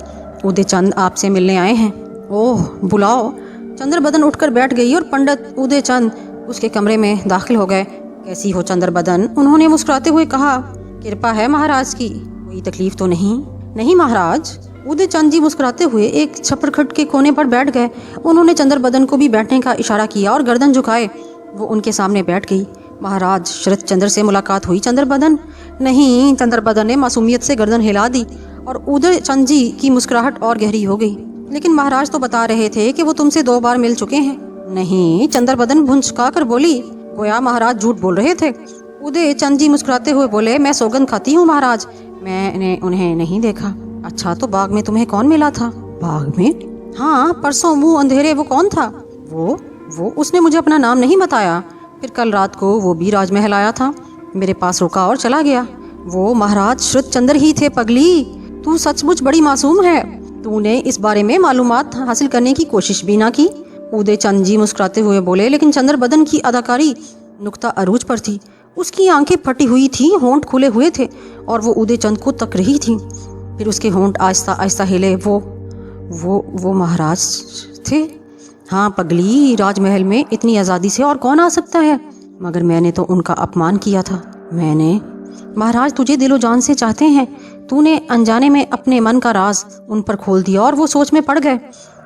उदय चंद आपसे मिलने आए हैं। ओह, बुलाओ। चंद्र बदन उठकर बैठ गई और पंडित उदय चंद उसके कमरे में दाखिल हो गए। कैसी हो चंद्र बदन? उन्होंने मुस्कुराते हुए कहा। कृपा है महाराज की, कोई तकलीफ तो नहीं? नहीं महाराज। उदय चंद जी मुस्कुराते हुए एक छप्परखट के कोने पर बैठ गए। उन्होंने चंद्र बदन को भी बैठने का इशारा किया और गर्दन झुकाए। वो उनके सामने बैठ गई। महाराज शरद चंद्र से मुलाकात हुई चंद्र बदन? नहीं। चंद्र बदन ने मासूमियत से गर्दन हिला दी और उदय चंद जी की मुस्कुराहट और गहरी हो गई। लेकिन महाराज तो बता रहे थे कि वो तुमसे 2 बार मिल चुके हैं। नहीं। चंद्र बदन भुंचका कर बोली, गोया महाराज झूठ बोल रहे थे। उदय चंद जी मुस्कुराते हुए बोले, मैं सौगंध खाती हूँ महाराज, मैंने उन्हें नहीं देखा। अच्छा, तो बाग में तुम्हें कौन मिला था? बाग में? हाँ, परसों मुंह अंधेरे वो कौन था? वो उसने मुझे अपना नाम नहीं बताया। फिर कल रात को वो भी राजमहल आया था, मेरे पास रुका और चला गया। वो महाराज श्रुत चंद्र ही थे। पगली, तू सचमुच बड़ी मासूम है। तूने इस बारे में मालूमात हासिल करने की कोशिश भी ना की। उदय चंद जी मुस्कुराते हुए बोले, लेकिन चंद्र बदन की अदाकारी नुक्ता अरूज पर थी। उसकी आंखें फटी हुई थी, होंठ खुले हुए थे और वो उदय चंद को तक रही थी। फिर उसके होंठ आहिस्ता आहिस्ता हिले। वो महाराज थे। हाँ पगली, राजमहल में इतनी आज़ादी से और कौन आ सकता है? मगर मैंने तो उनका अपमान किया था। मैंने, महाराज तुझे दिलो जान से चाहते हैं, तूने अनजाने में अपने मन का राज उन पर खोल दिया और वो सोच में पड़ गए।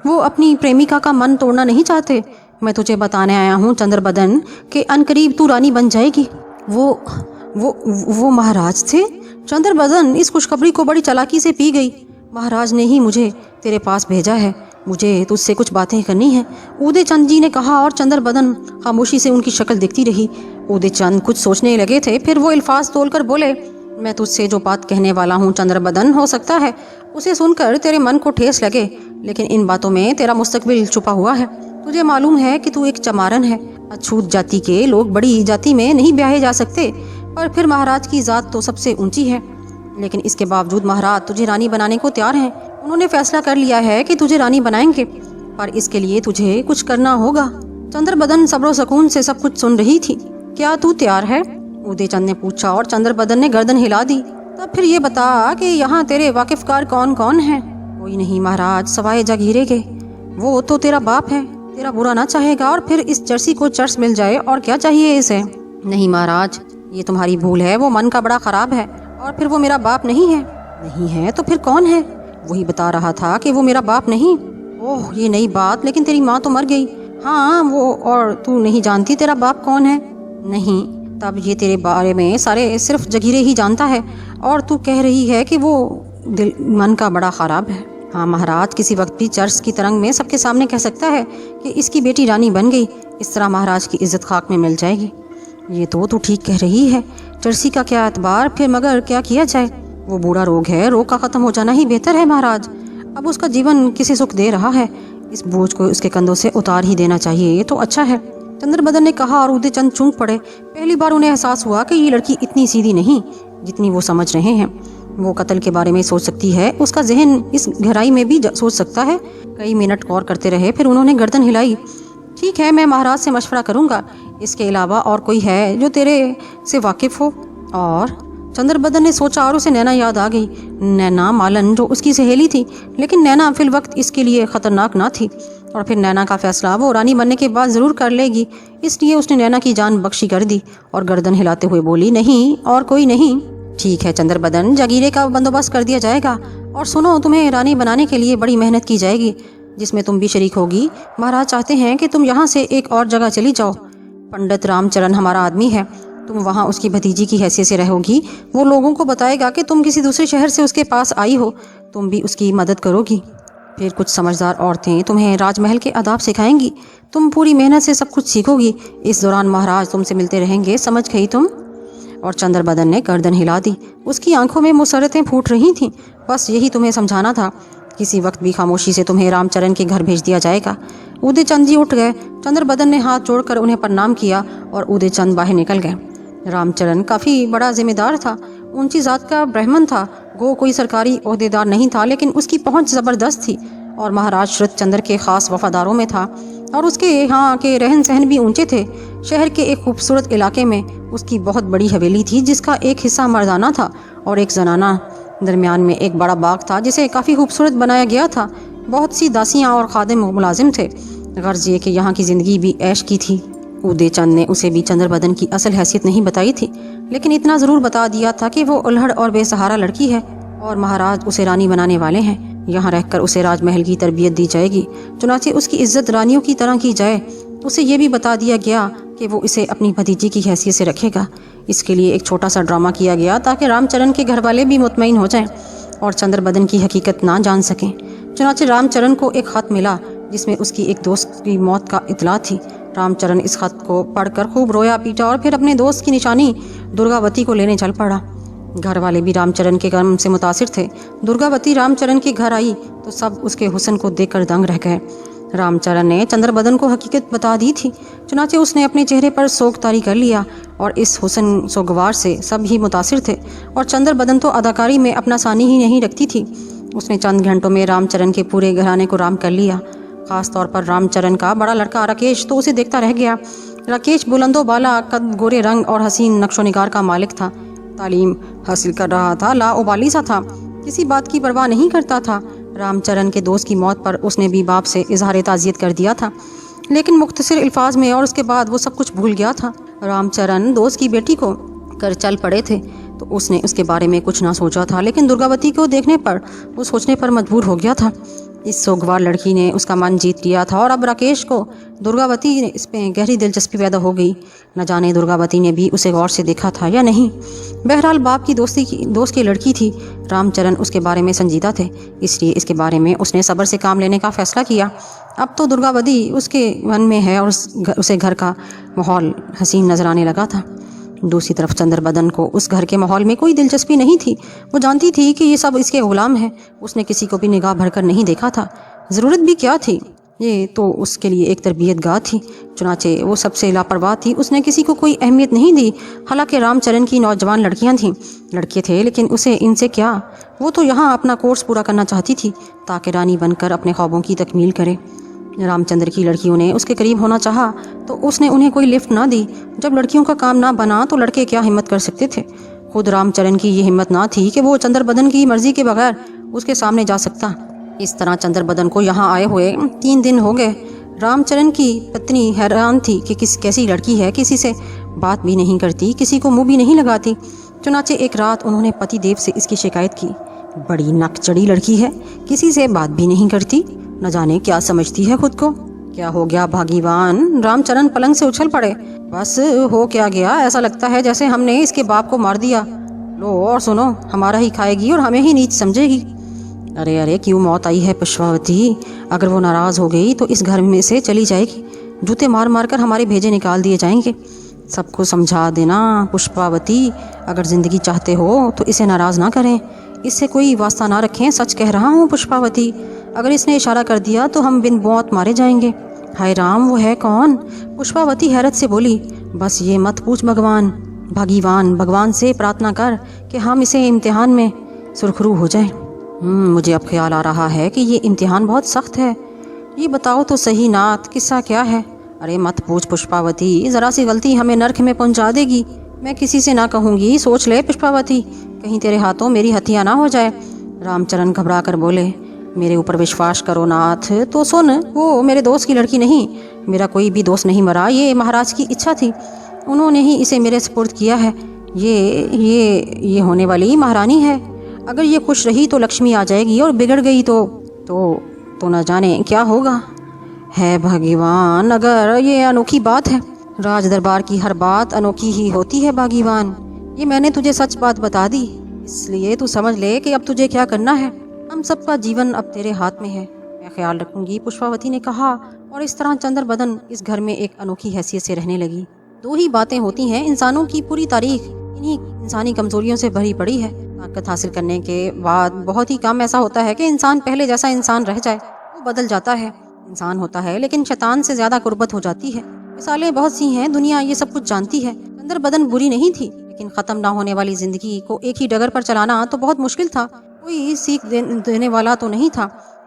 वो अपनी प्रेमिका का मन तोड़ना नहीं चाहते। मैं तुझे बताने आया हूँ चंद्रबदन कि अनकरीब तू रानी बन जाएगी। वो महाराज थे? चंद्रबदन इस खुशखबरी को बड़ी चालाकी से पी गई। महाराज ने ही मुझे तेरे पास भेजा है, मुझे तुझसे कुछ बातें करनी है, उदय चंद जी ने कहा। और चंद्रबदन खामोशी से उनकी शक्ल देखती रही। उदय चंद कुछ सोचने लगे थे, फिर वो अल्फाज तोलकर बोले, मैं तुझसे जो बात कहने वाला हूँ चंद्रबदन, हो सकता है उसे सुनकर तेरे मन को ठेस लगे, लेकिन इन बातों में तेरा मुस्तकबिल छुपा हुआ है। तुझे मालूम है कि तू एक चमारन है। अछूत जाति के लोग बड़ी जाति में नहीं ब्याहे जा सकते, पर फिर महाराज की जात तो सबसे ऊंची है। लेकिन इसके बावजूद महाराज तुझे रानी बनाने को तैयार हैं। उन्होंने फैसला कर लिया है कि तुझे रानी बनाएंगे, पर इसके लिए तुझे कुछ करना होगा। चंद्रबदन सब्र सुकून से सब कुछ सुन रही थी। क्या तू तैयार है? उदय चंद ने पूछा और चंद्रबदन ने गर्दन हिला दी। तब फिर ये बता कि यहाँ तेरे वाकिफकार कौन कौन है? कोई नहीं महाराज, सवाए जागीरे के। वो तो तेरा बाप है, तेरा बुरा ना चाहेगा, और फिर इस जर्सी को चर्च मिल जाए और क्या चाहिए इसे। नहीं महाराज, ये तुम्हारी भूल है, वो मन का बड़ा खराब है, और फिर वो मेरा बाप नहीं है। नहीं है तो फिर कौन है? वही बता रहा था कि वो मेरा बाप नहीं। ओह, ये नई बात, लेकिन तेरी माँ तो मर गई। हाँ वो, और तू नहीं जानती तेरा बाप कौन है? नहीं। तब ये तेरे बारे में सारे सिर्फ जगीरे ही जानता है, और तू कह रही है कि वो दिल मन का बड़ा खराब है। हाँ महाराज, किसी वक्त भी चर्च की तरंग में सबके सामने कह सकता है कि इसकी बेटी रानी बन गई। इस तरह महाराज की इज्जत खाक में मिल जाएगी। ये तो तू ठीक कह रही है। चर्सी का क्या एतबार, फिर मगर क्या किया जाए? वो बूढ़ा रोग है, रोग का खत्म हो जाना ही बेहतर है महाराज। अब उसका जीवन किसे सुख दे रहा है, इस बोझ को उसके कंधों से उतार ही देना चाहिए, ये तो अच्छा है। चंद्रबदन ने कहा और उदय चंद चूक पड़े। पहली बार उन्हें एहसास हुआ कि ये लड़की इतनी सीधी नहीं जितनी वो समझ रहे हैं। वो कत्ल के बारे में सोच सकती है, उसका जहन इस गहराई में भी सोच सकता है। कई मिनट गौर करते रहे, फिर उन्होंने गर्दन हिलाई। ठीक है, मैं महाराज से मशवरा करूंगा। इसके अलावा और कोई है जो तेरे से वाकिफ हो? और चंद्रबदन ने सोचा और उसे नैना याद आ गई। नैना मालन जो उसकी सहेली थी, लेकिन नैना फिल वक्त इसके लिए खतरनाक ना थी, और फिर नैना का फैसला वो रानी बनने के बाद जरूर कर लेगी। इसलिए उसने नैना की जान बख्शी कर दी और गर्दन हिलाते हुए बोली, नहीं और कोई नहीं। ठीक है चंद्रबदन, जागीरे का बंदोबस्त कर दिया जाएगा, और सुनो, तुम्हें रानी बनाने के लिए बड़ी मेहनत की जाएगी, जिसमें तुम भी शरीक होगी। महाराज चाहते हैं कि तुम यहाँ से एक और जगह चली जाओ। पंडित रामचरण हमारा आदमी है, तुम वहाँ उसकी भतीजी की हैसियत से रहोगी। वो लोगों को बताएगा कि तुम किसी दूसरे शहर से उसके पास आई हो, तुम भी उसकी मदद करोगी। फिर कुछ समझदार औरतें तुम्हें राजमहल के आदाब सिखाएंगी, तुम पूरी मेहनत से सब कुछ सीखोगी। इस दौरान महाराज तुमसे मिलते रहेंगे, समझ गई तुम? और चंद्रबदन ने गर्दन हिला दी। उसकी आंखों में मुसरतें फूट रही थीं। बस यही तुम्हें समझाना था। किसी वक्त भी खामोशी से तुम्हें रामचरण के घर भेज दिया जाएगा। उदय चंद जी उठ गए। चंद्रबदन ने हाथ जोड़कर उन्हें प्रणाम किया और उदय चंद बाहर निकल गए। रामचरण काफ़ी बड़ा जिम्मेदार था, ऊंची जात का ब्राह्मण था। वो कोई सरकारी ओहदेदार नहीं था, लेकिन उसकी पहुंच ज़बरदस्त थी और महाराज श्रुत चंद्र के खास वफादारों में था, और उसके यहाँ के रहन सहन भी ऊंचे थे। शहर के एक खूबसूरत इलाके में उसकी बहुत बड़ी हवेली थी, जिसका एक हिस्सा मर्दाना था और एक जनाना। दरमियान में एक बड़ा बाग था जिसे काफ़ी खूबसूरत बनाया गया था। बहुत सी दासियाँ और खादिम मुलाजिम थे। गर्ज ये कि यहाँ की ज़िंदगी भी ऐश की थी। उदय चंद ने उसे भी चंद्रबदन की असल हैसियत नहीं बताई थी, लेकिन इतना ज़रूर बता दिया था कि वो उल्हड़ और बेसहारा लड़की है और महाराज उसे रानी बनाने वाले हैं। यहाँ रहकर उसे राजमहल की तरबियत दी जाएगी, चुनाचे उसकी इज्जत रानियों की तरह की जाए। उसे ये भी बता दिया गया कि वो इसे अपनी भतीजी की हैसियत से रखेगा। इसके लिए एक छोटा सा ड्रामा किया गया ताकि रामचरण के घर वाले भी मुतमईन हो जाएं और चंद्रबदन की हकीकत ना जान सकें। चुनाचे रामचरण को एक ख़त मिला जिसमें उसकी एक दोस्त की मौत का इतला थी। रामचरण इस खत को पढ़कर खूब रोया पीटा और फिर अपने दोस्त की निशानी दुर्गावती को लेने चल पड़ा। घर वाले भी रामचरण के गम से मुतासिर थे। दुर्गावती रामचरण के घर आई तो सब उसके हुस्न को देखकर दंग रह गए। रामचरण ने चंद्रबदन को हकीकत बता दी थी, चुनाचे उसने अपने चेहरे पर सोग तारी कर लिया और इस हुस्न सोगवार से सब ही मुतासिर थे। और चंद्रबदन तो अदाकारी में अपना सानी ही नहीं रखती थी। उसने चंद घंटों में रामचरण के पूरे घराने को राम कर लिया। खास तौर पर रामचरण का बड़ा लड़का राकेश तो उसे देखता रह गया। राकेश बुलंदो बाला, कद, गोरे रंग और हसीन नक्शोनिगार का मालिक था। तालीम हासिल कर रहा था, लाओबाली सा था, किसी बात की परवाह नहीं करता था। रामचरण के दोस्त की मौत पर उसने भी बाप से इजहार ताज़ियत कर दिया था, लेकिन मुख्तसर अल्फाज में, और उसके बाद वो सब कुछ भूल गया था। रामचरण दोस्त की बेटी को कर चल पड़े थे तो उसने उसके बारे में कुछ ना सोचा था, लेकिन दुर्गावती को देखने पर वो सोचने पर मजबूर हो गया था। इस सोगवार लड़की ने उसका मन जीत लिया था और अब राकेश को दुर्गावती इसमें गहरी दिलचस्पी पैदा हो गई। न जाने दुर्गावती ने भी उसे गौर से देखा था या नहीं। बहरहाल बाप की दोस्त की लड़की थी। रामचरण उसके बारे में संजीदा थे, इसलिए इसके बारे में उसने सब्र से काम लेने का फैसला किया। अब तो दुर्गावती उसके मन में है और उसे घर का माहौल हसीन नजर आने लगा था। दूसरी तरफ चंद्रबदन को उस घर के माहौल में कोई दिलचस्पी नहीं थी। वो जानती थी कि ये सब इसके गुलाम है। उसने किसी को भी निगाह भरकर नहीं देखा था। ज़रूरत भी क्या थी, ये तो उसके लिए एक तरबियत गाह थी। चुनाचे वो सबसे लापरवाह थी। उसने किसी को कोई अहमियत नहीं दी। हालांकि रामचरण की नौजवान लड़कियां थीं, लड़के थे, लेकिन उसे इनसे क्या। वो तो यहाँ अपना कोर्स पूरा करना चाहती थी ताकि रानी बनकर अपने ख्वाबों की तकमील करे। रामचंद्र की लड़कियों ने उसके करीब होना चाहा तो उसने उन्हें कोई लिफ्ट ना दी। जब लड़कियों का काम ना बना तो लड़के क्या हिम्मत कर सकते थे। खुद रामचरण की ये हिम्मत ना थी कि वो चंद्रबदन की मर्जी के बगैर उसके सामने जा सकता। इस तरह चंद्रबदन को यहाँ आए हुए 3 दिन हो गए। रामचरण की पत्नी हैरान थी कि कैसी लड़की है, किसी से बात भी नहीं करती, किसी को मुँह भी नहीं लगाती। चुनाचे एक रात उन्होंने पति देव से इसकी शिकायत की। बड़ी नकचड़ी लड़की है, किसी से बात भी नहीं करती, न जाने क्या समझती है खुद को। क्या हो गया भागीवान? रामचरण पलंग से उछल पड़े। बस हो क्या गया, ऐसा लगता है जैसे हमने इसके बाप को मार दिया। लो और सुनो, हमारा ही खाएगी और हमें ही नीच समझेगी। अरे अरे, क्यों मौत आई है पुष्पावती? अगर वो नाराज हो गई तो इस घर में से चली जाएगी। जूते मार मार कर हमारे भेजे निकाल दिए जाएंगे। सबको समझा देना पुष्पावती, अगर जिंदगी चाहते हो तो इसे नाराज ना करें, इससे कोई वास्ता ना रखें। सच कह रहा हूँ पुष्पावती, अगर इसने इशारा कर दिया तो हम बिन मौत मारे जाएंगे। हाय राम, वो है कौन? पुष्पावती हैरत से बोली। बस ये मत पूछ भागीवान, भगवान से प्रार्थना कर कि हम इसे इम्तिहान में सुरखरू हो जाए। मुझे अब ख्याल आ रहा है कि ये इम्तिहान बहुत सख्त है। ये बताओ तो सही नाथ, किस्सा क्या है? अरे मत पूछ पुष्पावती, ज़रा सी गलती हमें नर्क में पहुंचा देगी। मैं किसी से ना कहूँगी, सोच ले पुष्पावती, कहीं तेरे हाथों मेरी हत्या ना हो जाए। रामचरण घबरा कर बोले। मेरे ऊपर विश्वास करो नाथ। तो सुन, वो मेरे दोस्त की लड़की नहीं, मेरा कोई भी दोस्त नहीं मरा। ये महाराज की इच्छा थी, उन्होंने ही इसे मेरे सुपुर्द किया है। ये होने वाली महारानी है। अगर ये खुश रही तो लक्ष्मी आ जाएगी और बिगड़ गई तो न जाने क्या होगा। है भगवान, अगर ये अनोखी बात है। राज दरबार की हर बात अनोखी ही होती है भगवान। ये मैंने तुझे सच बात बता दी, इसलिए तू समझ ले कि अब तुझे क्या करना है। हम सबका जीवन अब तेरे हाथ में है, मैं ख्याल रखूंगी, पुष्पावती ने कहा। और इस तरह चंद्रबदन इस घर में एक अनोखी हैसियत से रहने लगी। 2 ही बातें होती हैं, इंसानों की पूरी तारीख इन्हीं इंसानी कमजोरियों से भरी पड़ी है। ताकत हासिल करने के बाद बहुत ही कम ऐसा होता है कि इंसान पहले जैसा इंसान रह जाए। वो बदल जाता है, इंसान होता है लेकिन शैतान से ज्यादा कुर्बत हो जाती है। मिसालें बहुत सी हैं, दुनिया ये सब कुछ जानती है। चंद्रबदन बुरी नहीं थी, लेकिन खत्म ना होने वाली जिंदगी को एक ही डगर पर चलाना तो बहुत मुश्किल था। कोई सीख देने वाला तो नहीं था।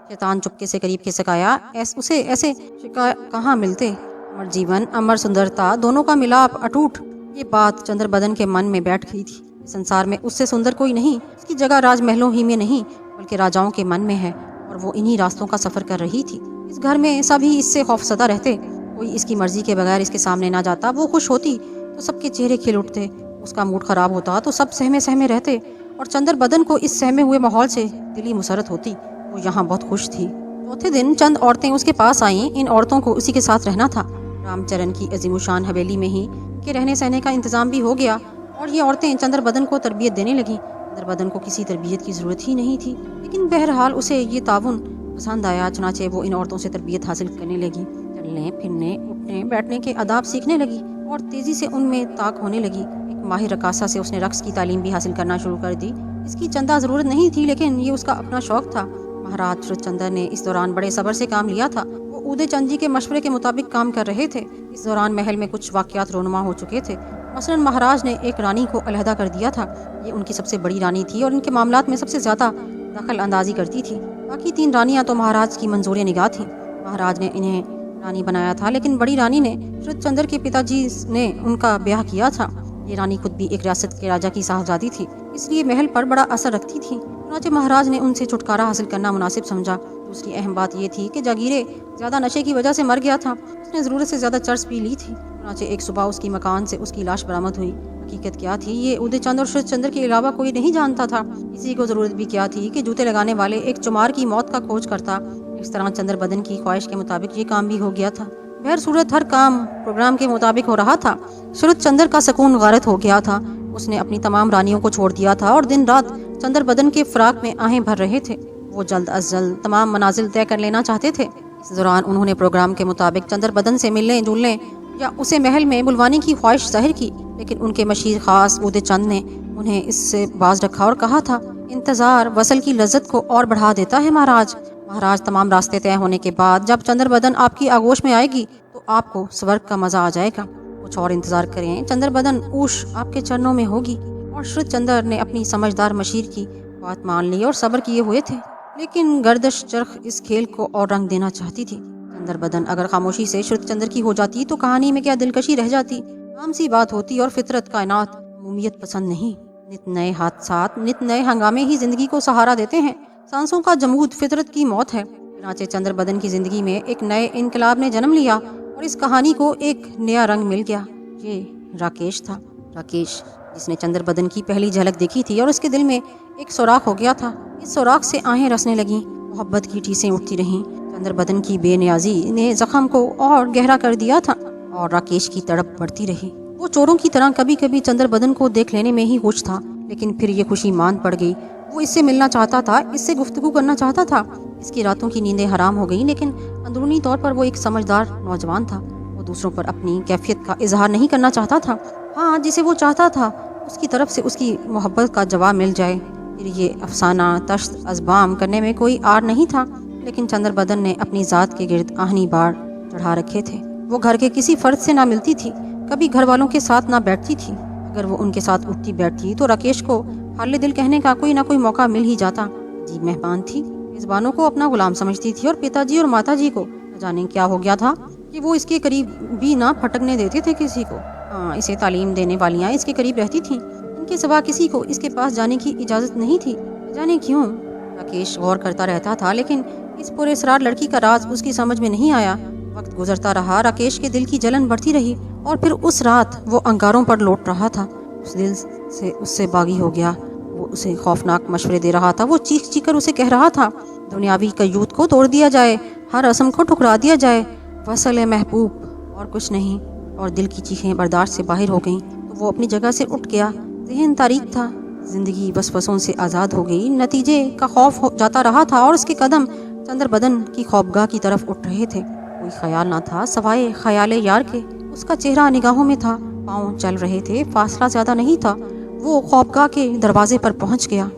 शैतान चुपके से करीब खिसकाया। उसे ऐसे कहाँ मिलते। अमर जीवन, अमर सुंदरता, दोनों का मिलाप अटूट। ये बात चंद्रबदन के मन में बैठ गई थी। संसार में उससे सुंदर कोई नहीं। इसकी जगह राजमहलों ही में नहीं बल्कि राजाओं के मन में है, और वो इन्हीं रास्तों का सफर कर रही थी। इस घर में सभी इससे खौफसदा रहते। कोई इसकी मर्जी के बगैर इसके सामने ना जाता। वो खुश होती तो सबके चेहरे खिल उठते, उसका मूड खराब होता तो सब सहमे सहमे रहते। और चंद्रबदन को इस सहमे हुए माहौल से दिली मुसरत होती। वो यहाँ बहुत खुश थी। चौथे दिन चंद औरतें उसके पास आईं। इन औरतों को उसी के साथ रहना था। रामचरण की अजीमुशान हवेली में ही के रहने सहने का इंतजाम भी हो गया, और ये औरतें चंद्रबदन को तरबियत देने लगी। चंद्रबदन को किसी तरबियत की जरूरत ही नहीं थी, लेकिन बहरहाल उसे ये ताउन पसंद आया। चुनाचे वो इन औरतों से तरबियत हासिल करने लगी। चलने फिरने, उठने बैठने के आदाब सीखने लगी और तेजी से उनमें ताक होने लगी। एक माहिर रकासा से उसने रक्स की तालीम भी हासिल करना शुरू कर दी। इसकी चंदा जरूरत नहीं थी, लेकिन ये उसका अपना शौक था। महाराज श्रीचंद्र ने इस दौरान बड़े सब्र से काम लिया था। वो उदय चंद जी के मशवरे के मुताबिक काम कर रहे थे। इस दौरान महल में कुछ वाकयात रोनुमा हो चुके थे। मसलन महाराज ने एक रानी को अलहदा कर दिया था। ये उनकी सबसे बड़ी रानी थी और इनके मामलात में सबसे ज्यादा दखल अंदाजी करती थी। बाकी 3 रानियां तो महाराज की मंजूर निगाह थी। महाराज ने इन्हें रानी बनाया था, लेकिन बड़ी रानी ने श्रीचंद्र के पिताजी ने उनका ब्याह किया था। ये रानी खुद भी एक रियासत के राजा की साहबजादी थी, इसलिए महल पर बड़ा असर रखती थी। चुनांचे महाराज ने उनसे छुटकारा हासिल करना मुनासिब समझा। दूसरी अहम बात ये थी कि जागीरे ज्यादा नशे की वजह से मर गया था। उसने जरूरत से ज्यादा चर्स पी ली थी। चुनाचे एक सुबह उसकी मकान से उसकी लाश बरामद हुई। हकीकत क्या थी ये उदय चंद और शरद चंद्र के अलावा कोई नहीं जानता था। किसी को जरूरत भी क्या थी कि जूते लगाने वाले एक चुमार की मौत का खोज करता। इस तरह चंद्र बदन की ख्वाहिश के मुताबिक ये काम भी हो गया था। बहर सूरत हर काम प्रोग्राम के मुताबिक हो रहा था। शरद चंद्र का सुकून गारत हो गया था। उसने अपनी तमाम रानियों को छोड़ दिया था और दिन रात चंद्र बदन के फराक में आहें भर रहे थे। वो जल्द अज जल्द तमाम मनाजिल तय कर लेना चाहते थे। इस दौरान उन्होंने प्रोग्राम के मुताबिक चंद्र बदन से मिलने जुलने या उसे महल में बुलवाने की ख्वाहिश जाहिर की, लेकिन उनके मशीर खास उदय चंद ने उन्हें इससे बाज रखा और कहा था, इंतजार वसल की लज्जत को और बढ़ा देता है महाराज। महाराज, तमाम रास्ते तय होने के बाद जब चंद्र बदन आपकी आगोश में आएगी तो आपको स्वर्ग का मजा आ जाएगा। कुछ और इंतजार करें, चंद्र बदन ऊश आपके चरणों में होगी। और शरद चंद्र ने अपनी समझदार मशीर की बात मान ली और सब्र किए हुए थे, लेकिन गर्दश चरख इस खेल को और रंग देना चाहती थी। चंद्र बदन अगर खामोशी से शरद चंद्र की हो जाती तो कहानी में क्या दिलकशी रह जाती। आम सी बात होती और फितरत कायनात उम्मीद पसंद नहीं। नित नए हादसात, नित नए हंगामे ही जिंदगी को सहारा देते हैं। सांसों का जमूद फितरत की मौत है। चुनाचे चंद्र बदन की जिंदगी में एक नए इनकलाब ने जन्म लिया और इस कहानी को एक नया रंग मिल गया। ये राकेश था। राकेश जिसने चंद्र बदन की पहली झलक देखी थी और उसके दिल में एक सुराख हो गया था। इस सुराख से आहें रसने लगी, मोहब्बत की ठीसें उठती रहीं। चंद्र बदन की बेनियाजी ने जख्म को और गहरा कर दिया था और राकेश की तड़प बढ़ती रही। वो चोरों की तरह कभी कभी चंद्र बदन को देख लेने में ही खुश था, लेकिन फिर ये खुशी मान पड़ गई। वो इससे मिलना चाहता था, इससे गुफ्तगू करना चाहता था। इसकी रातों की नींदें हराम हो गई, लेकिन अंदरूनी तौर पर वो एक समझदार नौजवान था। वो दूसरों पर अपनी कैफियत का इजहार नहीं करना चाहता था। हाँ, जिसे वो चाहता था उसकी तरफ से उसकी मोहब्बत का जवाब मिल जाए। फिर ये अफसाना तश्त अज़बाम करने में कोई आर नहीं था। लेकिन चंद्र बदन ने अपनी ज़ात के गिर्द आहनी बार चढ़ा रखे थे। वो घर के किसी फर्द से ना मिलती थी, कभी घर वालों के साथ ना बैठती थी। अगर वो उनके साथ उठती बैठती तो राकेश को हाले दिल कहने का कोई ना कोई मौका मिल ही जाता। अजीब मेहमान थी, मेजबानों को अपना गुलाम समझती थी और पिताजी और माताजी को न जाने क्या हो गया था कि वो इसके करीब भी ना फटकने देते थे किसी को। हाँ, इसे तालीम देने वालियाँ इसके करीब रहती थीं। इनके सिवा किसी को इसके पास जाने की इजाज़त नहीं थी। जाने क्यों? राकेश गौर करता रहता था, लेकिन इस पुरअसरार लड़की का राज उसकी समझ में नहीं आया। वक्त गुजरता रहा, राकेश के दिल की जलन बढ़ती रही और फिर उस रात वो अंगारों पर लौट रहा था। उस दिल से उससे बागी हो गया। वो उसे खौफनाक मशवरे दे रहा था। वो चीख चीख कर उसे कह रहा था, दुनियावी कयूत को तोड़ दिया जाए, हर रस्म को ठुकरा दिया जाए, वसल महबूब और कुछ नहीं। और दिल की चीखें बर्दाश्त से बाहर हो गईं तो वो अपनी जगह से उठ गया। ज़हन तारीक था, जिंदगी वसवसों से आज़ाद हो गई। नतीजे का खौफ हो जाता रहा था और उसके कदम चंद्र बदन की खौफगाह की तरफ उठ रहे थे। कोई ख्याल ना था सवाए ख्याले यार के। उसका चेहरा निगाहों में था, पाँव चल रहे थे, फासला ज़्यादा नहीं था। वो खौफगाह के दरवाजे पर पहुंच गया।